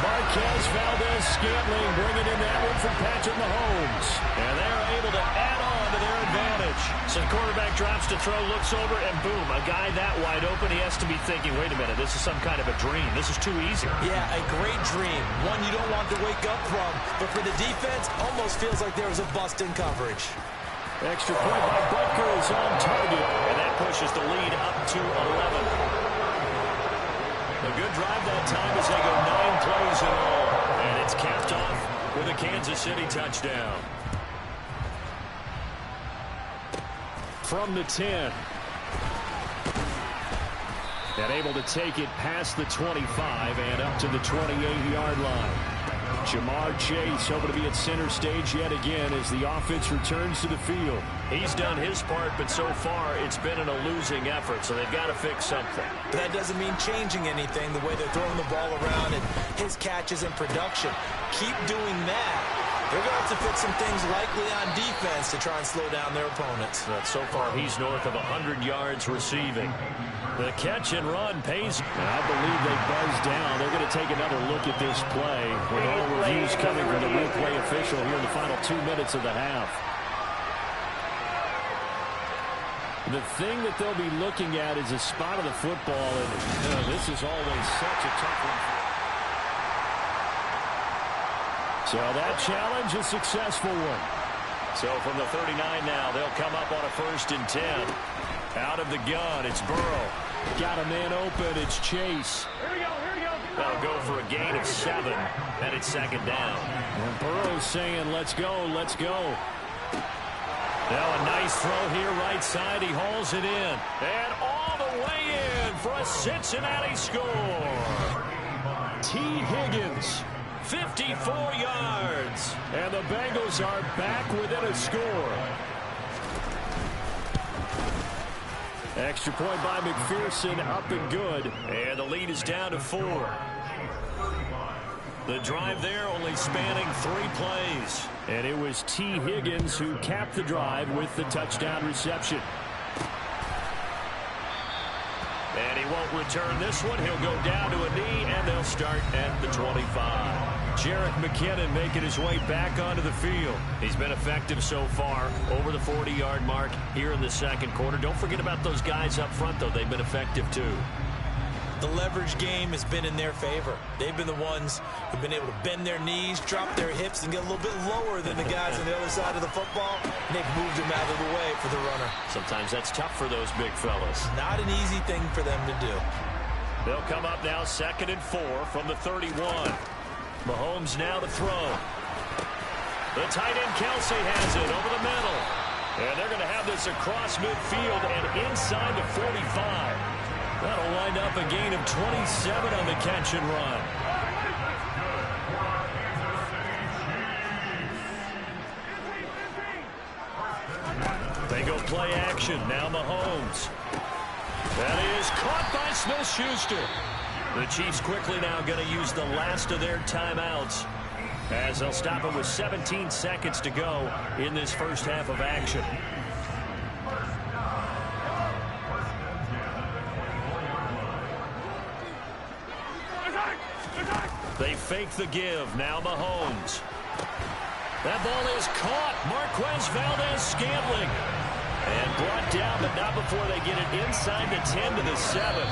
Marquez Valdez-Scantling bringing in that one from Patrick Mahomes. And they're able to add on to their advantage. So the quarterback drops to throw, looks over, and boom, a guy that wide open, he has to be thinking, wait a minute, this is some kind of a dream. This is too easy. Yeah, a great dream. One you don't want to wake up from. But for the defense, almost feels like there was a bust in coverage. Extra point by Butker is on target, and that pushes the lead up to 11. A good drive that time as they go 9 plays in all, and it's capped off with a Kansas City touchdown. From the 10. And able to take it past the 25 and up to the 28-yard line. Jamar Chase hoping to be at center stage yet again as the offense returns to the field. He's done his part, but so far it's been in a losing effort, so they've got to fix something. But that doesn't mean changing anything, the way they're throwing the ball around and his catches and production. Keep doing that. They're going to have to fix some things likely on defense to try and slow down their opponents. But so far he's north of 100 yards receiving. The catch and run pays. And I believe they buzzed down. They're going to take another look at this play with all reviews coming from the replay official here in the final 2 minutes of the half. The thing that they'll be looking at is a spot of the football, and this is always such a tough one. So that challenge, a successful one. So from the 39 now, they'll come up on a 1st and 10. Out of the gun, it's Burrow. Got a man open, it's Chase. Here we go, here we go. That'll go for a gain of 7, and it's 2nd down. And Burrow's saying, let's go, let's go. Now a nice throw here, right side. He hauls it in. And all the way in for a Cincinnati score. T. Higgins, 54 yards. And the Bengals are back within a score. Extra point by McPherson, up and good. And the lead is down to 4. The drive there only spanning 3 plays. And it was T. Higgins who capped the drive with the touchdown reception. And he won't return this one. He'll go down to a knee, and they'll start at the 25. Jerick McKinnon making his way back onto the field. He's been effective so far, over the 40-yard mark here in the second quarter. Don't forget about those guys up front, though. They've been effective, too. The leverage game has been in their favor. They've been the ones who've been able to bend their knees, drop their hips, and get a little bit lower than the guys on the other side of the football, and they've moved them out of the way for the runner. Sometimes that's tough for those big fellas. Not an easy thing for them to do. They'll come up now 2nd and 4 from the 31. Mahomes now to throw. The tight end Kelsey has it over the middle. And they're going to have this across midfield and inside the 45. That'll wind up a gain of 27 on the catch and run. They go play action. Now Mahomes. That is caught by Smith-Schuster. The Chiefs quickly now going to use the last of their timeouts as they'll stop it with 17 seconds to go in this first half of action. They fake the give. Now Mahomes. That ball is caught. Marquez Valdez-Scantling. And brought down, but not before they get it inside the 10 to the 7.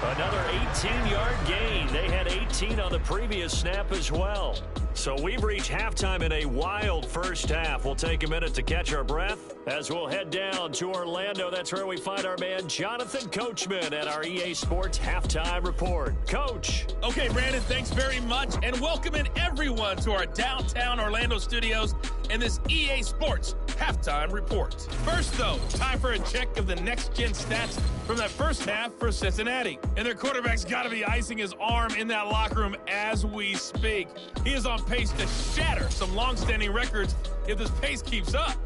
Another 18-yard gain. They had 18 on the previous snap as well. So we've reached halftime in a wild first half. We'll take a minute to catch our breath as we'll head down to Orlando. That's where we find our man Jonathan Coachman at our EA Sports Halftime Report. Coach. Okay, Brandon, thanks very much. And welcoming everyone to our downtown Orlando studios and this EA Sports Halftime Report. First, though, time for a check of the next-gen stats from that first half for Cincinnati. And their quarterback's got to be icing his arm in that locker room as we speak. He is on pace to shatter some long-standing records if this pace keeps up.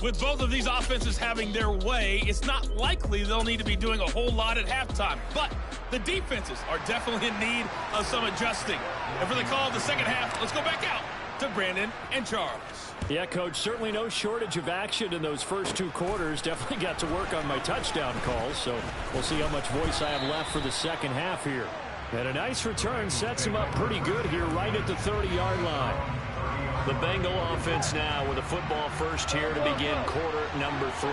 With both of these offenses having their way, it's not likely they'll need to be doing a whole lot at halftime. But the defenses are definitely in need of some adjusting. And for the call of the second half, let's go back out to Brandon and Charles. Yeah, Coach, certainly no shortage of action in those first two quarters. Definitely got to work on my touchdown calls, so we'll see how much voice I have left for the second half here. And a nice return sets him up pretty good here right at the 30-yard line. The Bengal offense now with a football first here to begin quarter number 3.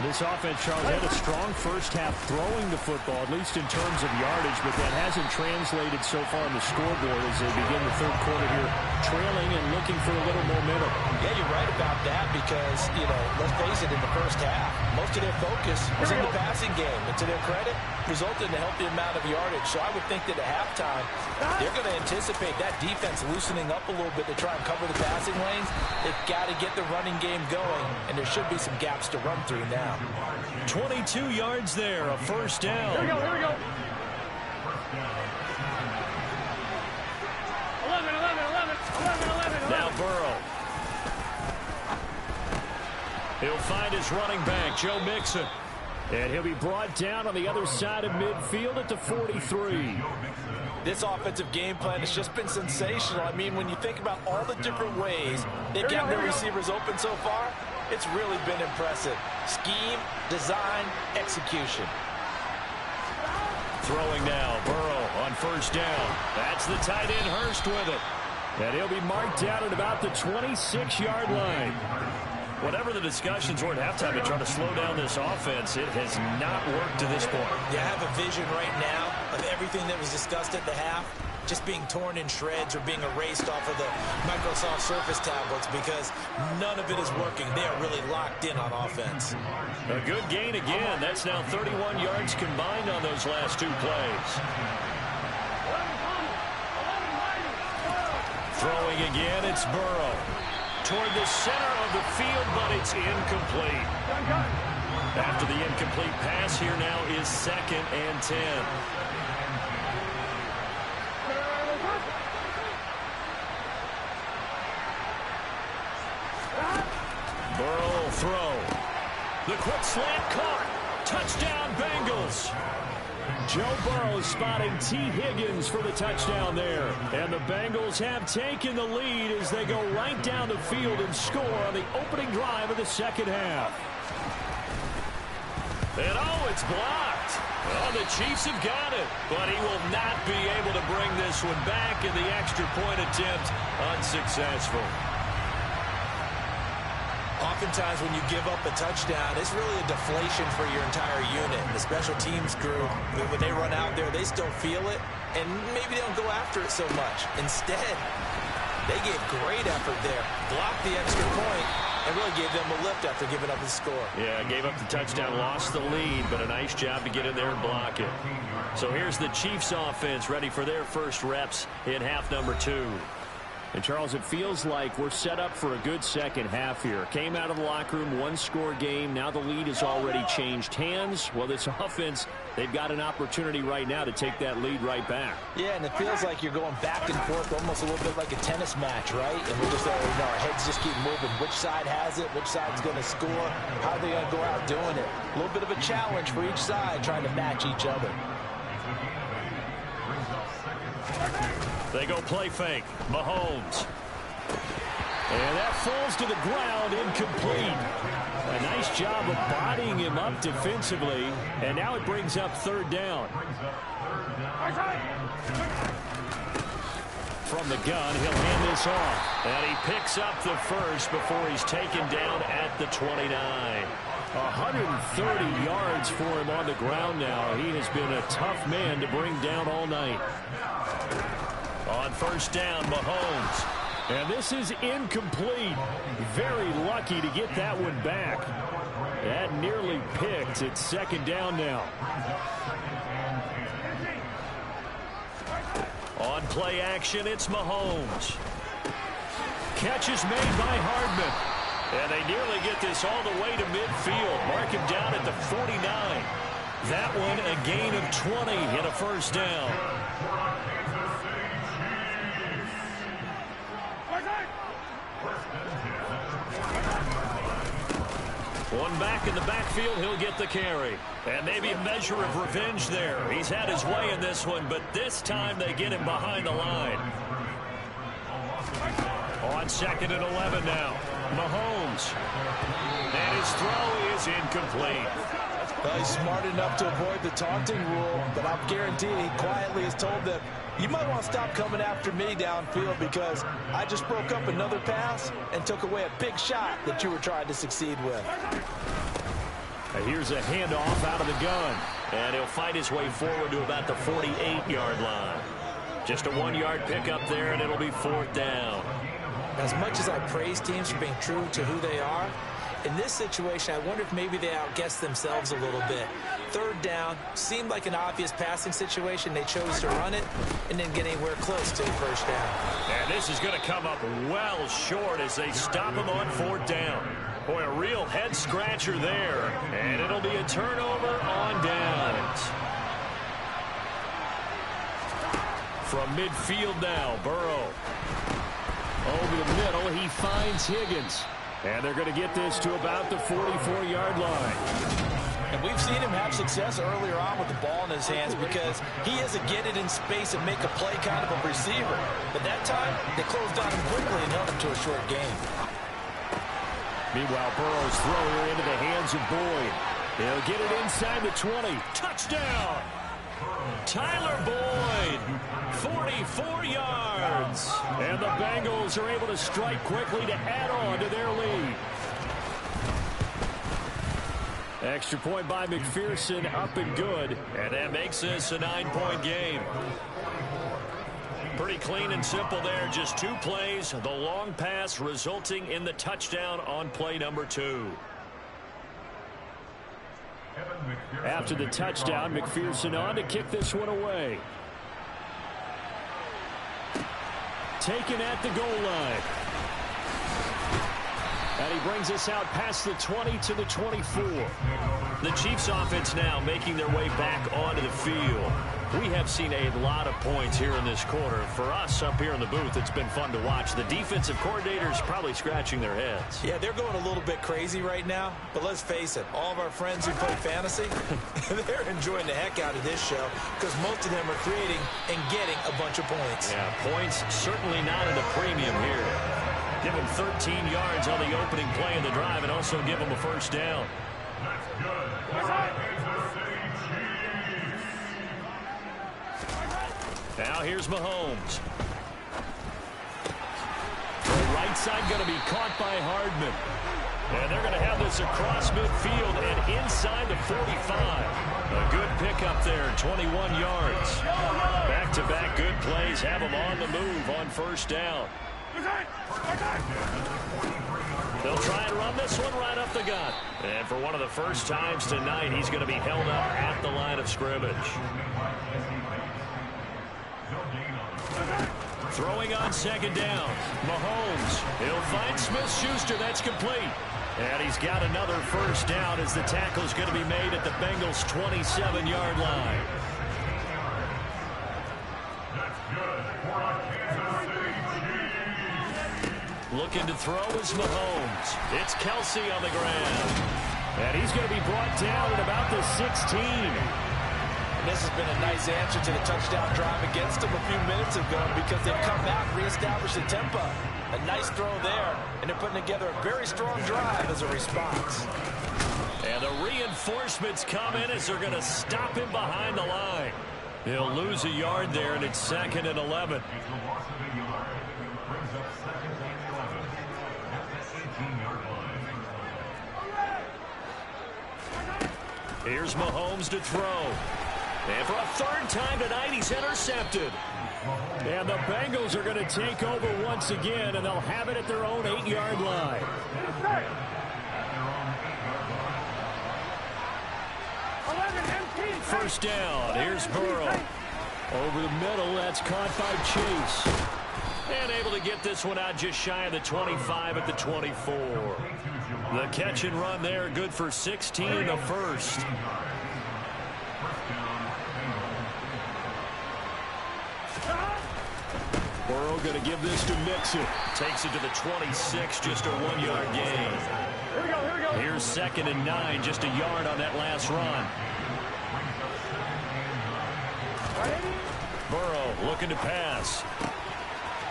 This offense, Charles, had a strong first half throwing the football, at least in terms of yardage, but that hasn't translated so far on the scoreboard as they begin the third quarter here, trailing and looking for a little momentum. Yeah, you're right about that because, let's face it, in the first half, most of their focus was in the passing game. And to their credit, resulted in a healthy amount of yardage. So I would think that at halftime, they're going to anticipate that defense loosening up a little bit to try and cover the passing lanes. They've got to get the running game going, and there should be some gaps to run through now. 22 yards there, a first down. Here we go. 11. Now Burrow. He'll find his running back, Joe Mixon. And he'll be brought down on the other side of midfield at the 43. This offensive game plan has just been sensational. I mean, when you think about all the different ways they've gotten their receivers open so far, it's really been impressive. Scheme, design, execution. Throwing now, Burrow on first down. That's the tight end Hurst with it. And he'll be marked down at about the 26-yard line. Whatever the discussions were at halftime to try to slow down this offense, it has not worked to this point. Yeah, I have a vision right now of everything that was discussed at the half just being torn in shreds or being erased off of the Microsoft Surface tablets because none of it is working. They are really locked in on offense. A good gain again. That's now 31 yards combined on those last two plays. Throwing again, it's Burrow. Toward the center of the field, but it's incomplete. After the incomplete pass, here now is 2nd and 10. Burrow will throw. The quick slant caught. Touchdown, Bengals. Joe Burrow spotting T. Higgins for the touchdown there. And the Bengals have taken the lead as they go right down the field and score on the opening drive of the second half. And it's blocked. Well, the Chiefs have got it, but he will not be able to bring this one back, and the extra point attempt unsuccessful. Oftentimes when you give up a touchdown, it's really a deflation for your entire unit. And the special teams group, when they run out there, they still feel it, and maybe they don't go after it so much. Instead, they gave great effort there, blocked the extra point, and really gave them a lift after giving up the score. Yeah, gave up the touchdown, lost the lead, but a nice job to get in there and block it. So here's the Chiefs offense ready for their first reps in half number 2. And, Charles, it feels like we're set up for a good second half here. Came out of the locker room, one-score game. Now the lead has already changed hands. Well, this offense, they've got an opportunity right now to take that lead right back. Yeah, and it feels like you're going back and forth, almost a little bit like a tennis match, right? And we're just, our heads just keep moving. Which side has it? Which side's going to score? How are they going to go out doing it? A little bit of a challenge for each side, trying to match each other. They go play fake. Mahomes. And that falls to the ground, incomplete. A nice job of bodying him up defensively. And now it brings up third down. From the gun, he'll hand this off. And he picks up the first before he's taken down at the 29. 130 yards for him on the ground now. He has been a tough man to bring down all night. On first down, Mahomes. And this is incomplete. Very lucky to get that one back. That nearly picked. It's second down now. On play action, it's Mahomes. Catch is made by Hardman. And they nearly get this all the way to midfield. Mark him down at the 49. That one a gain of 20 and a first down. One back in the backfield, he'll get the carry. And maybe a measure of revenge there. He's had his way in this one, but this time they get him behind the line. On second and 11 now. Mahomes. And his throw is incomplete. Well, he's smart enough to avoid the taunting rule, but I'm guaranteed he quietly has told them, you might want to stop coming after me downfield because I just broke up another pass and took away a big shot that you were trying to succeed with. Here's a handoff out of the gun. And he'll fight his way forward to about the 48-yard line. Just a 1-yard pickup there, and it'll be fourth down. As much as I praise teams for being true to who they are, in this situation, I wonder if maybe they outguessed themselves a little bit. Third down seemed like an obvious passing situation. They chose to run it and didn't get anywhere close to the first down. And this is going to come up well short as they stop him on fourth down. Boy, a real head-scratcher there. And it'll be a turnover on downs. From midfield now, Burrow. Over the middle, he finds Higgins. And they're going to get this to about the 44-yard line. And we've seen him have success earlier on with the ball in his hands because he is a get it in space and make a play kind of a receiver. But that time, they closed on him quickly and held him to a short game. Meanwhile, Burrow's throw here into the hands of Boyd. He'll get it inside the 20. Touchdown! Tyler Boyd, 44 yards. And the Bengals are able to strike quickly to add on to their lead. Extra point by McPherson, up and good. And that makes this a 9-point game. Pretty clean and simple there. Just 2 plays. The long pass resulting in the touchdown on play number 2. After the touchdown, McPherson on to kick this one away. Taken at the goal line. And he brings us out past the 20 to the 24. The Chiefs offense now making their way back onto the field. We have seen a lot of points here in this quarter. For us up here in the booth, it's been fun to watch. The defensive coordinators probably scratching their heads. Yeah, they're going a little bit crazy right now. But let's face it, all of our friends who play fantasy, they're enjoying the heck out of this show because most of them are creating and getting a bunch of points. Yeah, points certainly not at a premium here. Give him 13 yards on the opening play of the drive and also give him a first down. Now here's Mahomes. The right side going to be caught by Hardman. And they're going to have this across midfield and inside the 45. A good pickup there, 21 yards. Back-to-back good plays have them on the move on first down. They'll try and run this one right up the gut. And for one of the first times tonight, he's going to be held up at the line of scrimmage. Throwing on second down. Mahomes. He'll find Smith-Schuster. That's complete. And he's got another first down as the tackle's going to be made at the Bengals' 27-yard line. Looking to throw is Mahomes. It's Kelsey on the ground. And he's going to be brought down at about the 16. And this has been a nice answer to the touchdown drive against them a few minutes ago because they've come back and reestablished the tempo. A nice throw there, and they're putting together a very strong drive as a response. And the reinforcements come in as they're going to stop him behind the line. He'll lose a yard there, and it's 2nd and 11. Here's Mahomes to throw. And for a third time tonight, he's intercepted. And the Bengals are going to take over once again, and they'll have it at their own 8-yard line. First down. Here's Burrow. Over the middle, that's caught by Chase. And able to get this one out just shy of the 25 at the 24. The catch and run there, good for 16 in the first. Burrow going to give this to Mixon. Takes it to the 26, just a 1-yard gain. Here we go. Here's 2nd and 9, just a yard on that last run. Burrow looking to pass.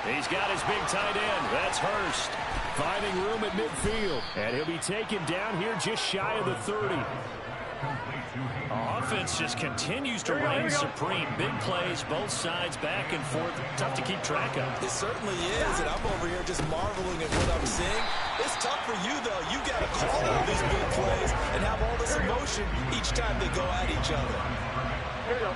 He's got his big tight end. That's Hurst. Finding room at midfield. And he'll be taken down here just shy of the 30. Offense just continues to reign supreme. Big plays, both sides, back and forth. Tough to keep track of. It certainly is, and I'm over here just marveling at what I'm seeing. It's tough for you, though. You got to call all these big plays and have all this emotion each time they go at each other. Here we go.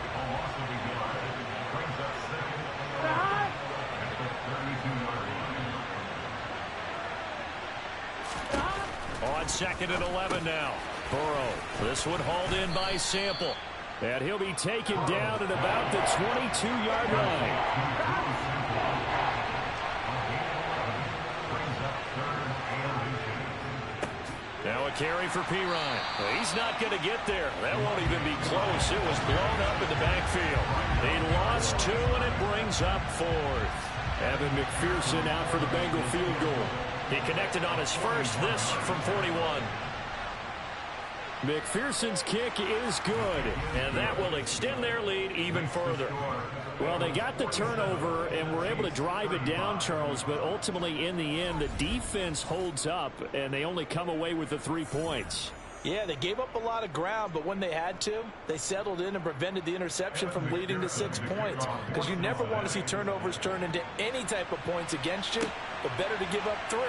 On 2nd and 11 now. Burrow. This one hauled in by Sample. And he'll be taken down at about the 22-yard line. Now a carry for Pirine. He's not going to get there. That won't even be close. It was blown up in the backfield. He lost 2, and it brings up 4th. Evan McPherson out for the Bengal field goal. He connected on his first, this from 41. McPherson's kick is good, and that will extend their lead even further. Well, they got the turnover and were able to drive it down, Charles, but ultimately in the end, the defense holds up, and they only come away with the 3 points. Yeah, they gave up a lot of ground, but when they had to, they settled in and prevented the interception from leading to 6 points. Because you never want to see turnovers turn into any type of points against you, but better to give up 3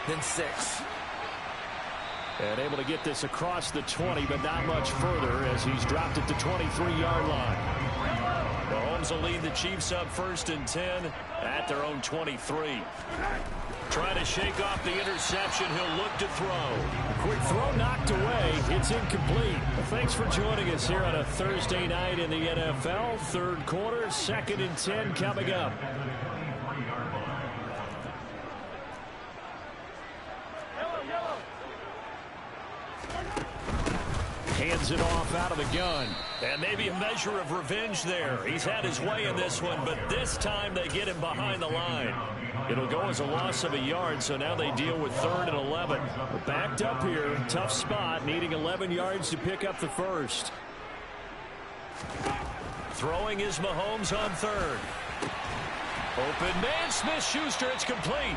than 6. And able to get this across the 20, but not much further as he's dropped it to 23-yard line. Mahomes will lead the Chiefs up 1st and 10 at their own 23. Trying to shake off the interception. He'll look to throw. Quick throw knocked away. It's incomplete. Well, thanks for joining us here on a Thursday night in the NFL. 3rd quarter, 2nd and 10 coming up. Hands it off out of the gun. And maybe a measure of revenge there. He's had his way in this one, but this time they get him behind the line. It'll go as a loss of a yard, so now they deal with 3rd and 11. We're backed up here. Tough spot, needing 11 yards to pick up the first. Throwing is Mahomes on 3rd. Open man, Smith-Schuster, it's complete.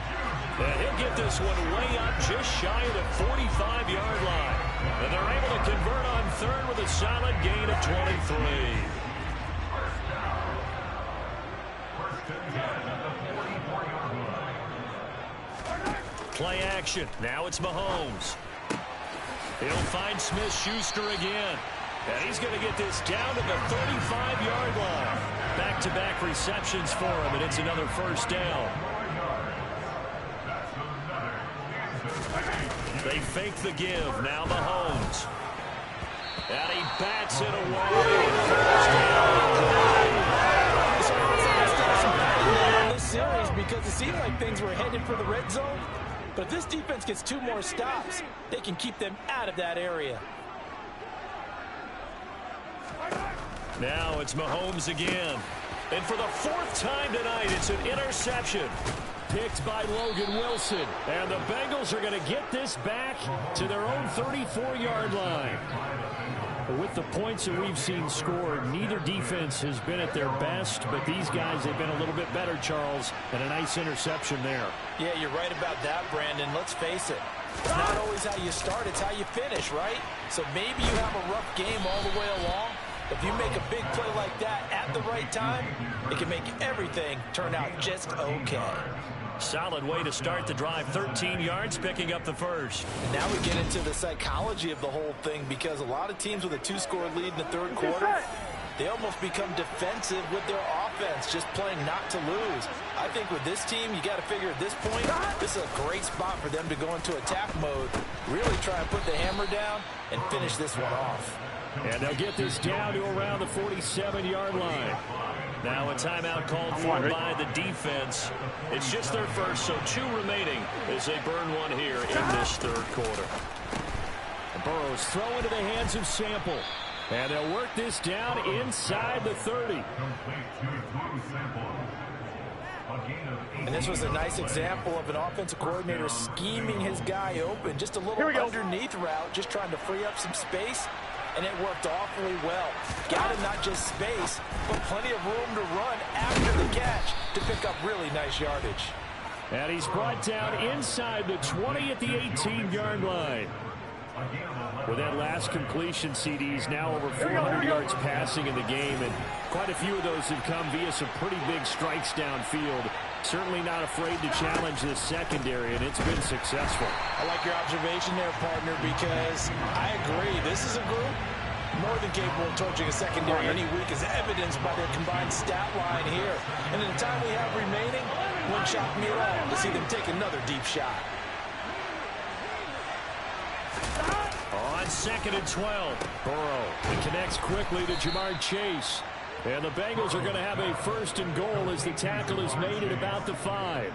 And he'll get this one way up just shy of the 45-yard line. And they're able to convert on 3rd with a solid gain of 23. Play action. Now it's Mahomes. He'll find Smith-Schuster again. And he's going to get this down to the 35-yard line. Back-to-back receptions for him, and it's another first down. They fake the give. Now Mahomes. And he bats it away. First down. This series because it seemed like things were headed for the red zone. But if this defense gets 2 more stops, they can keep them out of that area. Now it's Mahomes again. And for the 4th time tonight, it's an interception. Picked by Logan Wilson. And the Bengals are going to get this back to their own 34-yard line. With the points that we've seen scored, neither defense has been at their best, but these guys have been a little bit better, Charles, and a nice interception there. Yeah, you're right about that, Brandon. Let's face it. It's not always how you start, it's how you finish, right? So maybe you have a rough game all the way along. If you make a big play like that at the right time, it can make everything turn out just okay. Solid way to start the drive. 13 yards, picking up the first. And now we get into the psychology of the whole thing, because a lot of teams with a 2-score lead in the 3rd quarter, they almost become defensive with their offense, just playing not to lose. I think with this team, you got to figure at this point, this is a great spot for them to go into attack mode, really try and put the hammer down and finish this one off. And they'll get this down to around the 47-yard line. Now a timeout called for by the defense. It's just their first, so 2 remaining as they burn one here in this 3rd quarter. Burrow's throw into the hands of Sample. And they'll work this down inside the 30. And this was a nice example of an offensive coordinator scheming his guy open. Just a little underneath route, just trying to free up some space. And it worked awfully well. Got him not just space, but plenty of room to run after the catch to pick up really nice yardage. And he's brought down inside the 20 at the 18-yard line. With that last completion, CD's now over 400 yards passing in the game, and quite a few of those have come via some pretty big strikes downfield. Certainly not afraid to challenge this secondary, and it's been successful. I like your observation there, partner, because I agree. This is a group more than capable of torching a secondary any week, as evidenced by their combined stat line here. And in the time we have remaining, wouldn't shock me at all to see them take another deep shot. On 2nd and 12, Burrow. He connects quickly to Jamar Chase. And the Bengals are going to have a 1st and goal as the tackle is made at about the 5.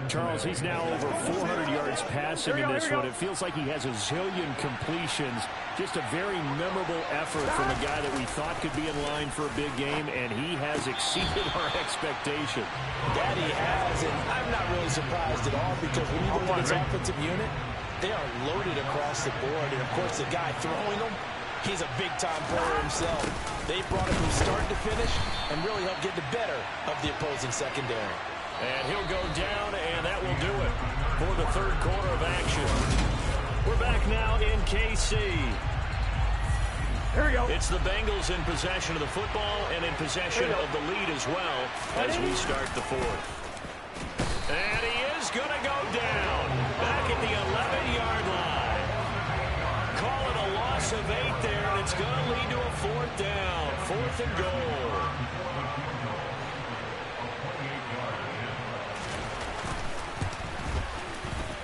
Charles, he's now over 400 yards passing in this one. It feels like he has a zillion completions. Just a very memorable effort from a guy that we thought could be in line for a big game, and he has exceeded our expectation. That he has, and I'm not really surprised at all, because when you look at his offensive unit, they are loaded across the board. And, of course, the guy throwing them, he's a big-time player himself. They brought him from start to finish and really helped get the better of the opposing secondary. And he'll go down, and that will do it for the 3rd quarter of action. We're back now in KC. Here we go. It's the Bengals in possession of the football and in possession of the lead as well as we start the 4th. And he is going to go down back at the 11-yard line. Call it a loss of 8 there, and it's going to lead to a 4th down. 4th and goal.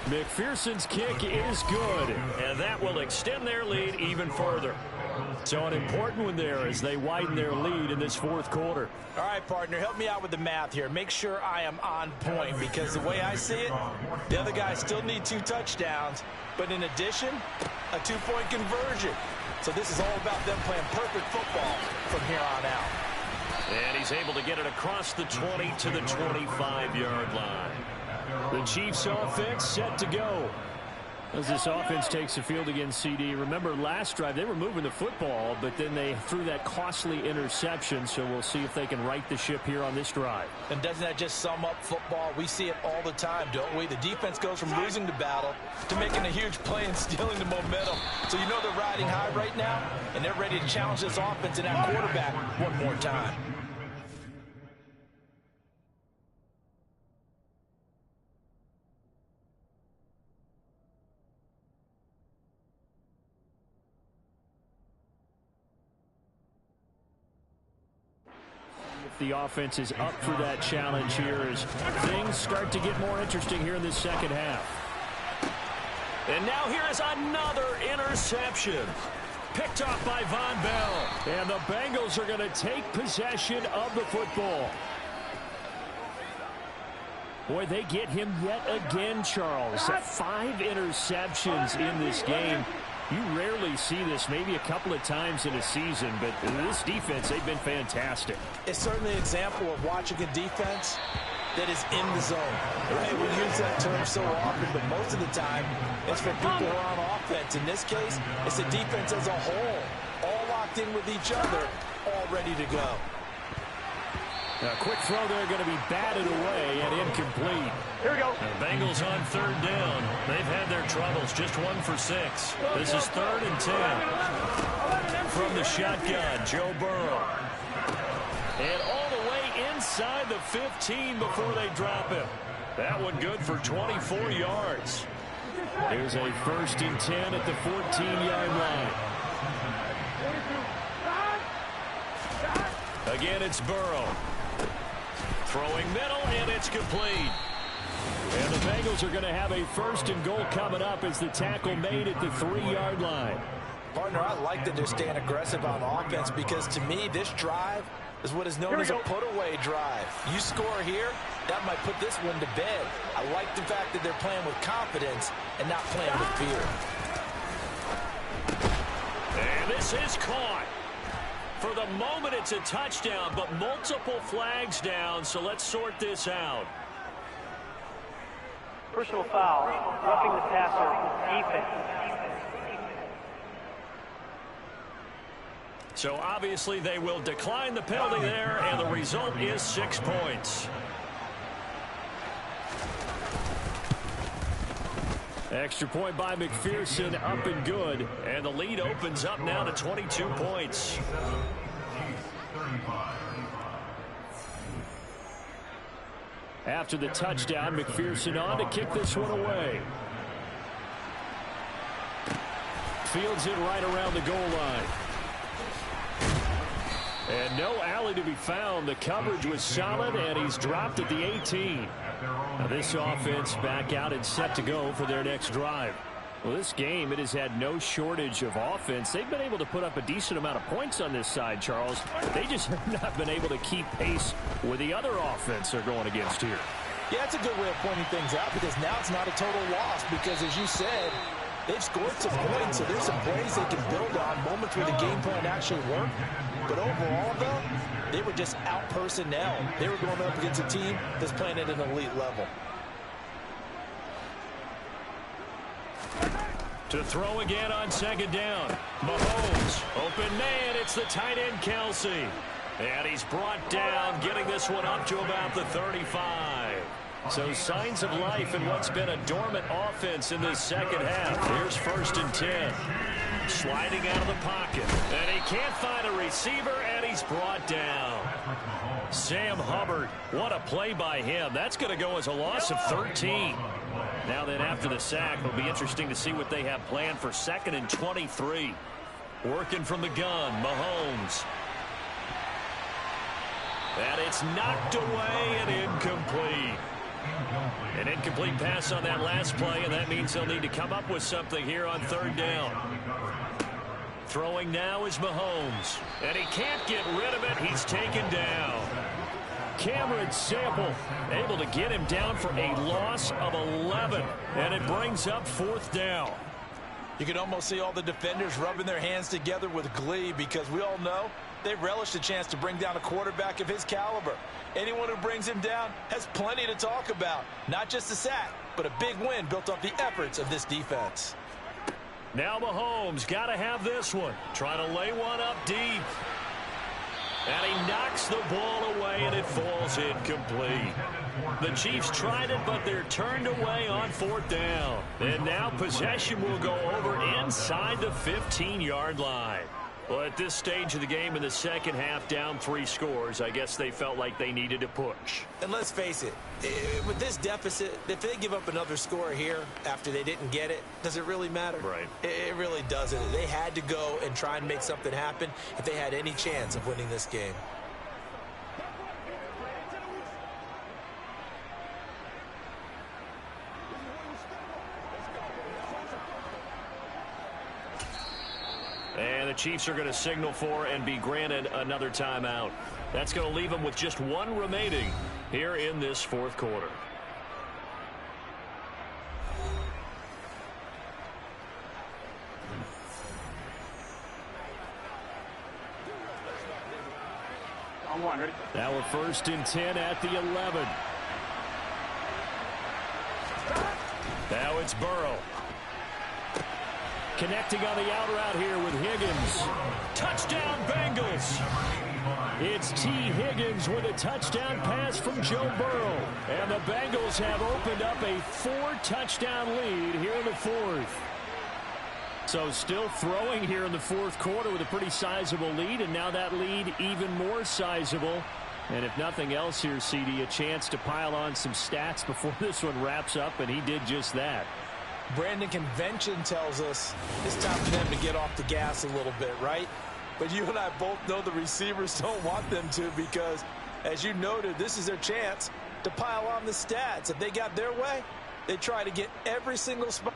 McPherson's kick is good, and that will extend their lead even further. So an important one there as they widen their lead in this 4th quarter. All right, partner, help me out with the math here. Make sure I am on point, because the way I see it, the other guys still need 2 touchdowns, but in addition, a 2-point conversion. So this is all about them playing perfect football from here on out. And he's able to get it across the 20 to the 25-yard line. The Chiefs offense set to go. As this offense takes the field against CD. Remember last drive they were moving the football, but then they threw that costly interception, so we'll see if they can right the ship here on this drive. And doesn't that just sum up football? We see it all the time, don't we? The defense goes from losing the battle to making a huge play and stealing the momentum. So you know they're riding high right now, and they're ready to challenge this offense and that quarterback one more time. if the offense is up for that challenge here as things start to get more interesting here in this second half. And now here is another interception. Picked off by Von Bell. And the Bengals are going to take possession of the football. Boy, they get him yet again, Charles. 5 interceptions in this game. You rarely see this, maybe a couple of times in a season, but this defense, they've been fantastic. It's certainly an example of watching a defense that is in the zone. Right? We use that term so often, but most of the time, it's for people who are on offense. In this case, it's the defense as a whole, all locked in with each other, all ready to go. A quick throw there going to be batted away and incomplete. Here we go. The Bengals on third down. They've had their troubles, just 1 for 6. This is 3rd and 10. From the shotgun, Joe Burrow. And all the way inside the 15 before they drop him. That one good for 24 yards. Here's a 1st and 10 at the 14-yard line. Again, it's Burrow. Throwing middle, and it's complete. And the Bengals are going to have a 1st and goal coming up as the tackle made at the 3-yard line. Partner, I like that they're staying aggressive on offense because to me, this drive is what is known as a put-away drive. You score here, that might put this one to bed. I like the fact that they're playing with confidence and not playing with fear. And this is caught. For the moment, it's a touchdown, but multiple flags down, so let's sort this out. Personal foul. Roughing the passer. Defense. So obviously they will decline the penalty there, and the result is 6 points. Extra point by McPherson, up and good. And the lead opens up now to 22 points. After the touchdown, McPherson on to kick this one away. Fields it right around the goal line. And no alley to be found. The coverage was solid, and he's dropped at the 18. Now this offense back out and set to go for their next drive. Well, this game, it has had no shortage of offense. They've been able to put up a decent amount of points on this side, Charles. They just have not been able to keep pace with the other offense they're going against here. Yeah, that's a good way of pointing things out because now it's not a total loss because, as you said, they've scored some points, so there's some plays they can build on, moments where the game plan actually worked. But overall, though, they were just out personnel. They were going up against a team that's playing at an elite level. To throw again on 2nd down. Mahomes, open man, it's the tight end Kelsey. And he's brought down, getting this one up to about the 35. So signs of life in what's been a dormant offense in this second half. Here's 1st and 10. Sliding out of the pocket. And he can't find a receiver, and he's brought down. Sam Hubbard, what a play by him. That's going to go as a loss of 13. Now then, after the sack, it'll be interesting to see what they have planned for 2nd and 23. Working from the gun, Mahomes. And it's knocked away and incomplete. An incomplete pass on that last play, and that means they'll need to come up with something here on 3rd down. Throwing now is Mahomes. And he can't get rid of it. He's taken down. Cameron Sample able to get him down for a loss of 11. And it brings up 4th down. You can almost see all the defenders rubbing their hands together with glee because we all know they relish the chance to bring down a quarterback of his caliber. Anyone who brings him down has plenty to talk about. Not just a sack, but a big win built off the efforts of this defense. Now Mahomes got to have this one. Trying to lay one up deep. And he knocks the ball away, and it falls incomplete. The Chiefs tried it, but they're turned away on 4th down. And now possession will go over inside the 15-yard line. Well, at this stage of the game in the second half, down 3 scores, I guess they felt like they needed to push. And let's face it, with this deficit, if they give up another score here after they didn't get it, does it really matter? Right. It really doesn't. They had to go and try and make something happen if they had any chance of winning this game. And the Chiefs are going to signal for and be granted another timeout. That's going to leave them with just one remaining here in this fourth quarter. Now we're 1st and 10 at the 11. Now it's Burrow. Connecting on the out route here with Higgins. Touchdown, Bengals. It's T. Higgins with a touchdown pass from Joe Burrow. And the Bengals have opened up a 4-touchdown lead here in the fourth. So still throwing here in the fourth quarter with a pretty sizable lead, and now that lead even more sizable. And if nothing else here, CD, a chance to pile on some stats before this one wraps up, and he did just that. Brandon, convention tells us it's time for them to get off the gas a little bit, right? But you and I both know the receivers don't want them to, because, as you noted, this is their chance to pile on the stats. If they got their way, they try to get every single spot.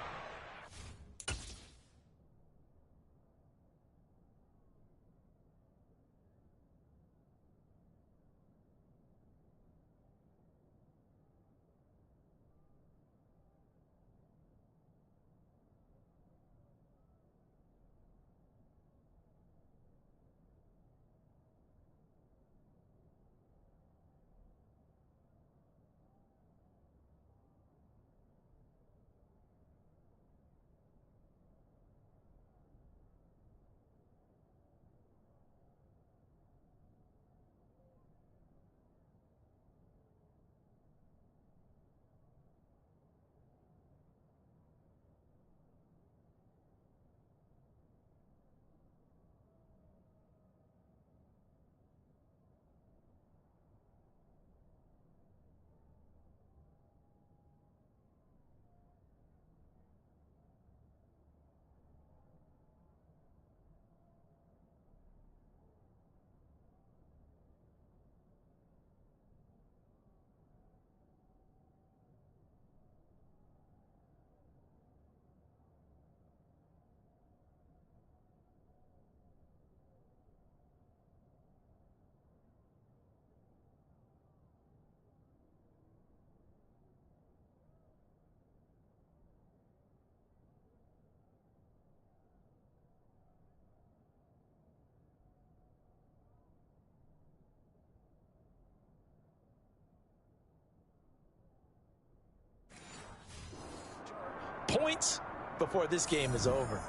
Points before this game is over.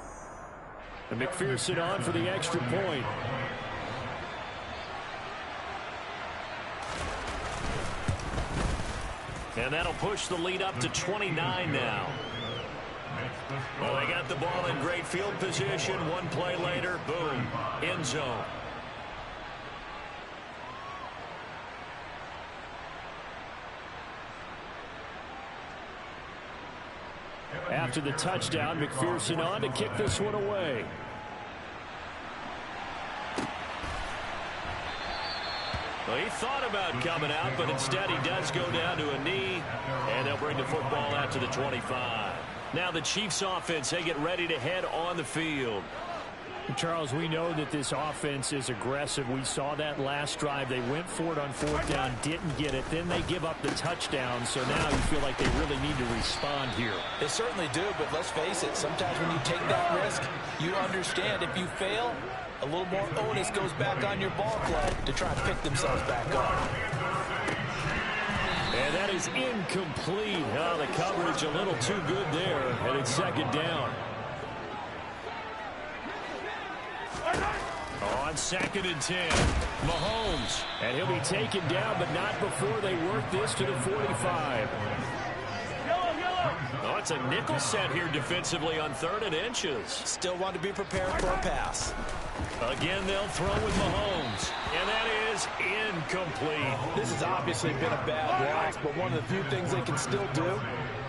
And McPherson on for the extra point. And that'll push the lead up to 29 now. Well, they got the ball in great field position. One play later, boom, end zone. After the touchdown, McPherson on to kick this one away. Well, he thought about coming out, but instead he does go down to a knee, and they'll bring the football out to the 25. Now the Chiefs offense, they get ready to head on the field. Charles, we know that this offense is aggressive. We saw that last drive. They went for it on fourth down, didn't get it. Then they give up the touchdown. So now you feel like they really need to respond here. They certainly do, but let's face it. Sometimes when you take that risk, you understand if you fail, a little more onus goes back on your ball club to try and pick themselves back up. And that is incomplete. Oh, the coverage a little too good there, and it's second down. On 2nd and 10, Mahomes. And he'll be taken down, but not before they work this to the 45. Oh, it's a nickel set here defensively on 3rd and inches. Still want to be prepared for a pass. Again, they'll throw with Mahomes. And that is incomplete. This has obviously been a bad loss, but one of the few things they can still do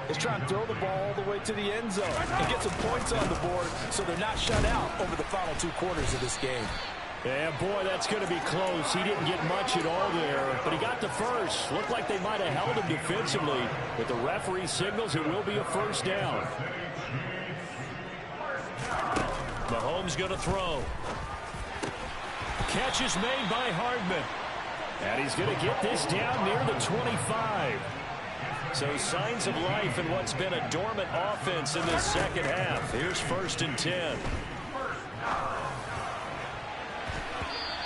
is try and throw the ball all the way to the end zone and get some points on the board so they're not shut out over the final 2 quarters of this game. Yeah, boy, that's going to be close. He didn't get much at all there, but he got the first. Looked like they might have held him defensively, but the referee signals it will be a first down. Mahomes going to throw. Catch is made by Hardman. And he's going to get this down near the 25. So signs of life in what's been a dormant offense in this second half. Here's 1st and 10.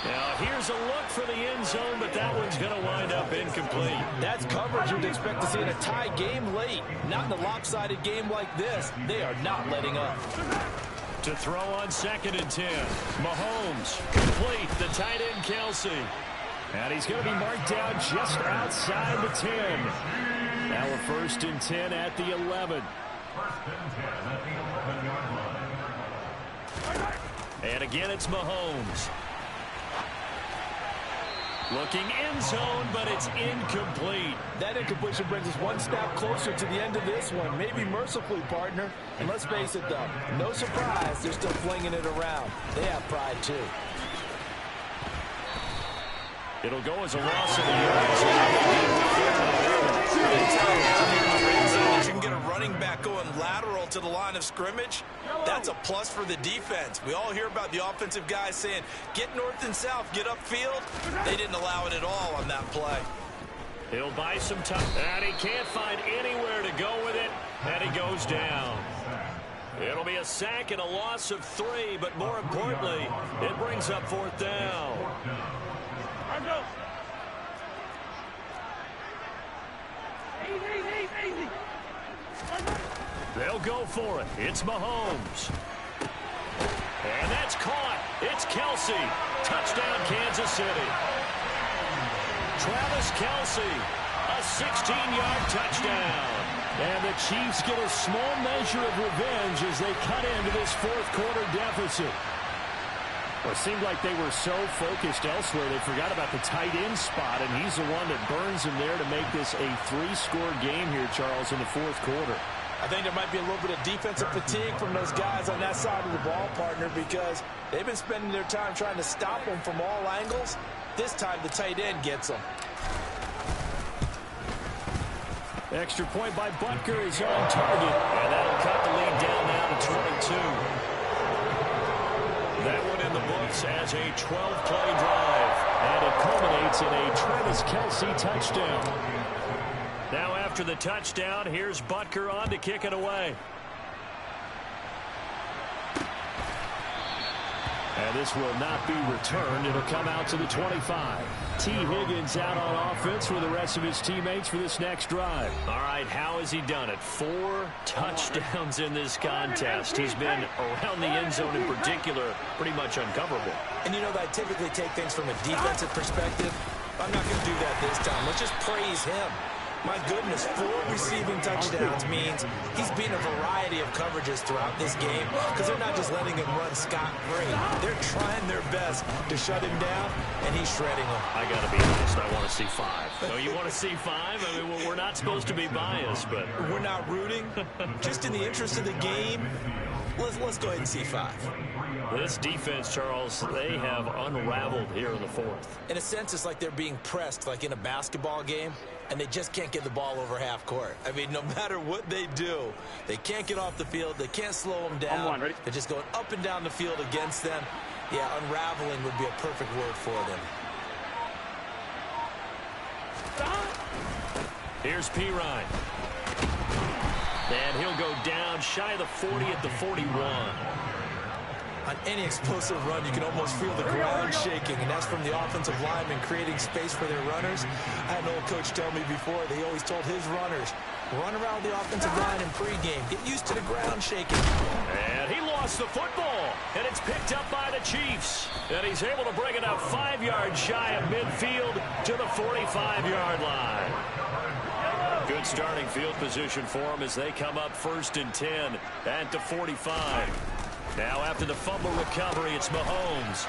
Now here's a look for the end zone, but that one's going to wind up incomplete. That's coverage you'd expect to see in a tie game late. Not in a lopsided game like this. They are not letting up. To throw on 2nd and 10. Mahomes complete. The tight end Kelsey. And he's going to be marked down just outside the 10. Now a 1st and 10 at the 11. And again it's Mahomes. Looking end zone, but it's incomplete. That incompletion brings us one step closer to the end of this one. Maybe mercifully, partner. And let's face it, though, no surprise, they're still flinging it around. They have pride, too. It'll go as a loss of the yards. You can get a running back going lateral to the line of scrimmage. That's a plus for the defense. We all hear about the offensive guys saying, get north and south, get upfield. They didn't allow it at all on that play. He'll buy some time. And he can't find anywhere to go with it. And he goes down. It'll be a sack and a loss of 3, but more importantly, it brings up 4th down. They'll go for it. It's Mahomes. And that's caught. It's Kelsey. Touchdown, Kansas City. Travis Kelsey, a 16-yard touchdown. And the Chiefs get a small measure of revenge as they cut into this 4th quarter deficit. Well, it seemed like they were so focused elsewhere, they forgot about the tight end spot, and he's the one that burns him there to make this a 3-score game here, Charles, in the 4th quarter. I think there might be a little bit of defensive fatigue from those guys on that side of the ball, partner, because they've been spending their time trying to stop them from all angles. This time, the tight end gets them. Extra point by Butker is on target, and that'll cut the lead down now to 22. That one in the books as a 12-play drive, and it culminates in a Travis Kelsey touchdown. Now after the touchdown, here's Butker on to kick it away. And this will not be returned. It'll come out to the 25. T. Higgins out on offense with the rest of his teammates for this next drive. All right, how has he done it? 4 touchdowns in this contest. He's been around the end zone in particular, pretty much uncoverable. And you know that I typically take things from a defensive perspective. I'm not going to do that this time. Let's just praise him. My goodness, 4 receiving touchdowns means he's beaten a variety of coverages throughout this game because they're not just letting him run scot-free. They're trying their best to shut him down, and he's shredding them. I got to be honest, I want to see 5. Oh, you want to see 5? I mean, well, we're not supposed to be biased, but... We're not rooting. Just in the interest of the game, let's go ahead and see 5. This defense, Charles, they have unraveled here in the 4th. In a sense, it's like they're being pressed, like in a basketball game, and they just can't get the ball over half court. I mean, no matter what they do, they can't get off the field. They can't slow them down. They're just going up and down the field against them. Yeah, unraveling would be a perfect word for them. Here's Pirine. And he'll go down shy of the 40 at the 41. On any explosive run, you can almost feel the ground shaking, and that's from the offensive linemen creating space for their runners. I had an old coach tell me before, they always told his runners, run around the offensive line in pregame. Get used to the ground shaking. And he lost the football, and it's picked up by the Chiefs. And he's able to bring it up 5 yards shy of midfield to the 45-yard line. Good starting field position for them as they come up 1st and 10 at the 45. Now after the fumble recovery, it's Mahomes.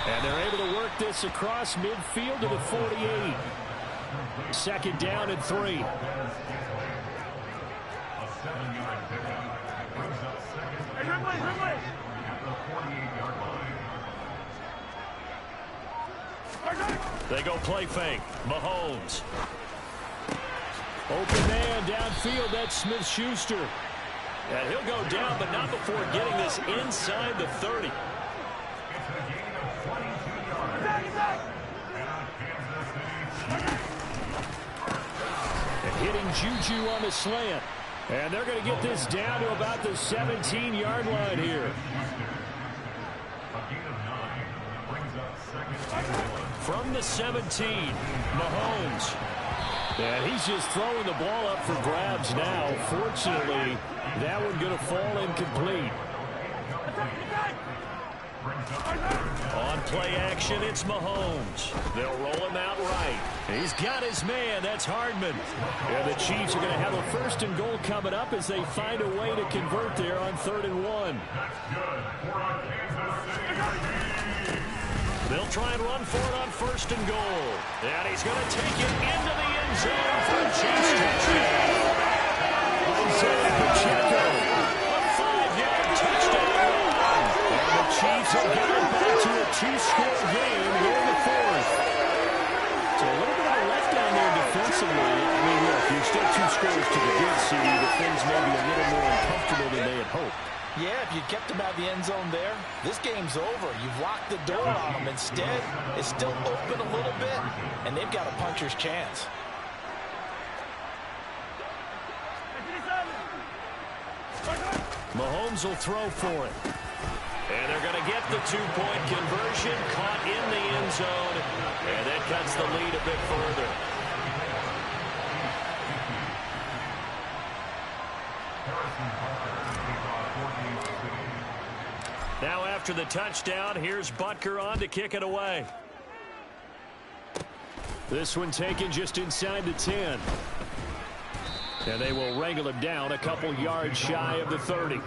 And they're able to work this across midfield to the 48. 2nd down and 3. They go play fake. Mahomes. Open man downfield. That's Smith-Schuster. And he'll go down, but not before getting this inside the 30. And hitting Juju on the slant. And they're going to get this down to about the 17-yard line here. From the 17, Mahomes. And he's just throwing the ball up for grabs now. Fortunately, that one going to fall incomplete. On play action, it's Mahomes. They'll roll him out right. He's got his man. That's Hardman. And the Chiefs are going to have a 1st and goal coming up as they find a way to convert there on 3rd and 1. They'll try and run for it on 1st and goal. And he's going to take it into the end zone for a Chiefs touchdown. Isaiah Pacheco, a 5-yard touchdown run. And the Chiefs have gotten back to a 2-score game here in the 4th. So a little bit of a letdown there defensively. I mean, look, you're still 2 scores to the good, CD, but things may be a little more uncomfortable than they had hoped. Yeah, if you kept him out of the end zone there, this game's over. You've locked the door on him. Instead, it's still open a little bit, and they've got a puncher's chance. Mahomes will throw for it. And they're going to get the 2-point conversion, caught in the end zone, and that cuts the lead a bit further. Now after the touchdown, here's Butker on to kick it away. This one taken just inside the 10. And they will wrangle him down a couple yards shy of the 30.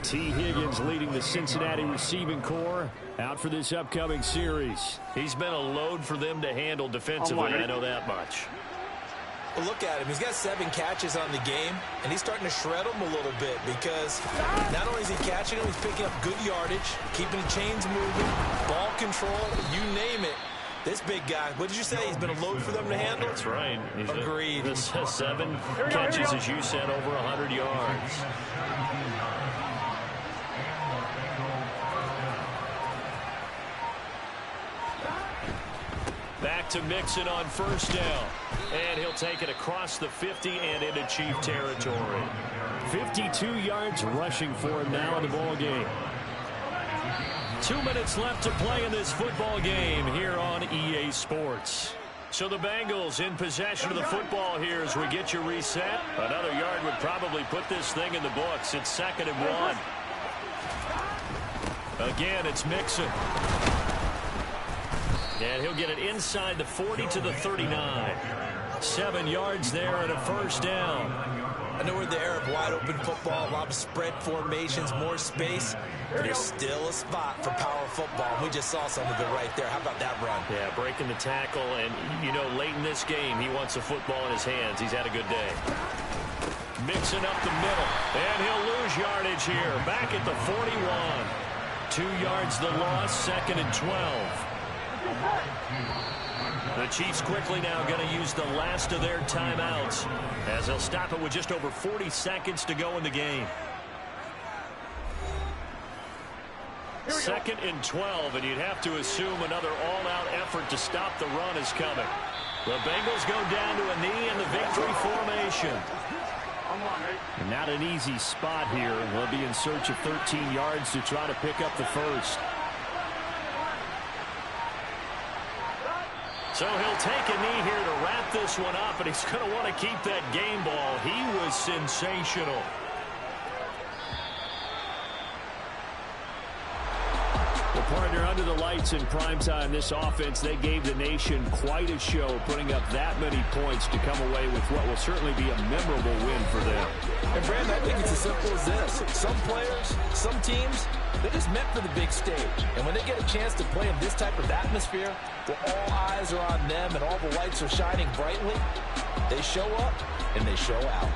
T. Higgins leading the Cincinnati receiving corps out for this upcoming series. He's been a load for them to handle defensively, I know that much. Well, look at him. He's got 7 catches on the game, and he's starting to shred them a little bit because not only is he catching them, he's picking up good yardage, keeping the chains moving, ball control, you name it. This big guy, what did you say? He's been a load for them to handle? That's right. Agreed. 7 catches, as you said, over 100 yards. Back to Mixon on 1st down. And he'll take it across the 50 and into Chief territory. 52 yards rushing for him now in the ball game. 2 minutes left to play in this football game here on EA Sports. So the Bengals in possession of the football here as we get you reset. Another yard would probably put this thing in the books. It's 2nd and 1. Again, it's Mixon. And he'll get it inside the 40 to the 39. 7 yards there and a 1st down. I know we're in the era of wide-open football, a lot of spread formations, more space, but there's still a spot for power football. We just saw some of it right there. How about that run? Yeah, breaking the tackle, and, you know, late in this game, he wants the football in his hands. He's had a good day. Mixing up the middle, and he'll lose yardage here. Back at the 41. 2 yards the loss, 2nd and 12. The Chiefs quickly now going to use the last of their timeouts as they'll stop it with just over 40 seconds to go in the game. 2nd and 12, and you'd have to assume another all-out effort to stop the run is coming. The Bengals go down to a knee in the victory formation. And not an easy spot here. They'll be in search of 13 yards to try to pick up the 1st. So he'll take a knee here to wrap this one up, and he's going to want to keep that game ball. He was sensational. Well, partner, under the lights in primetime, this offense, they gave the nation quite a show, putting up that many points to come away with what will certainly be a memorable win for them. And, Brandon, I think it's as simple as this. Some players, some teams, they're just meant for the big stage. And when they get a chance to play in this type of atmosphere, where all eyes are on them and all the lights are shining brightly, they show up and they show out.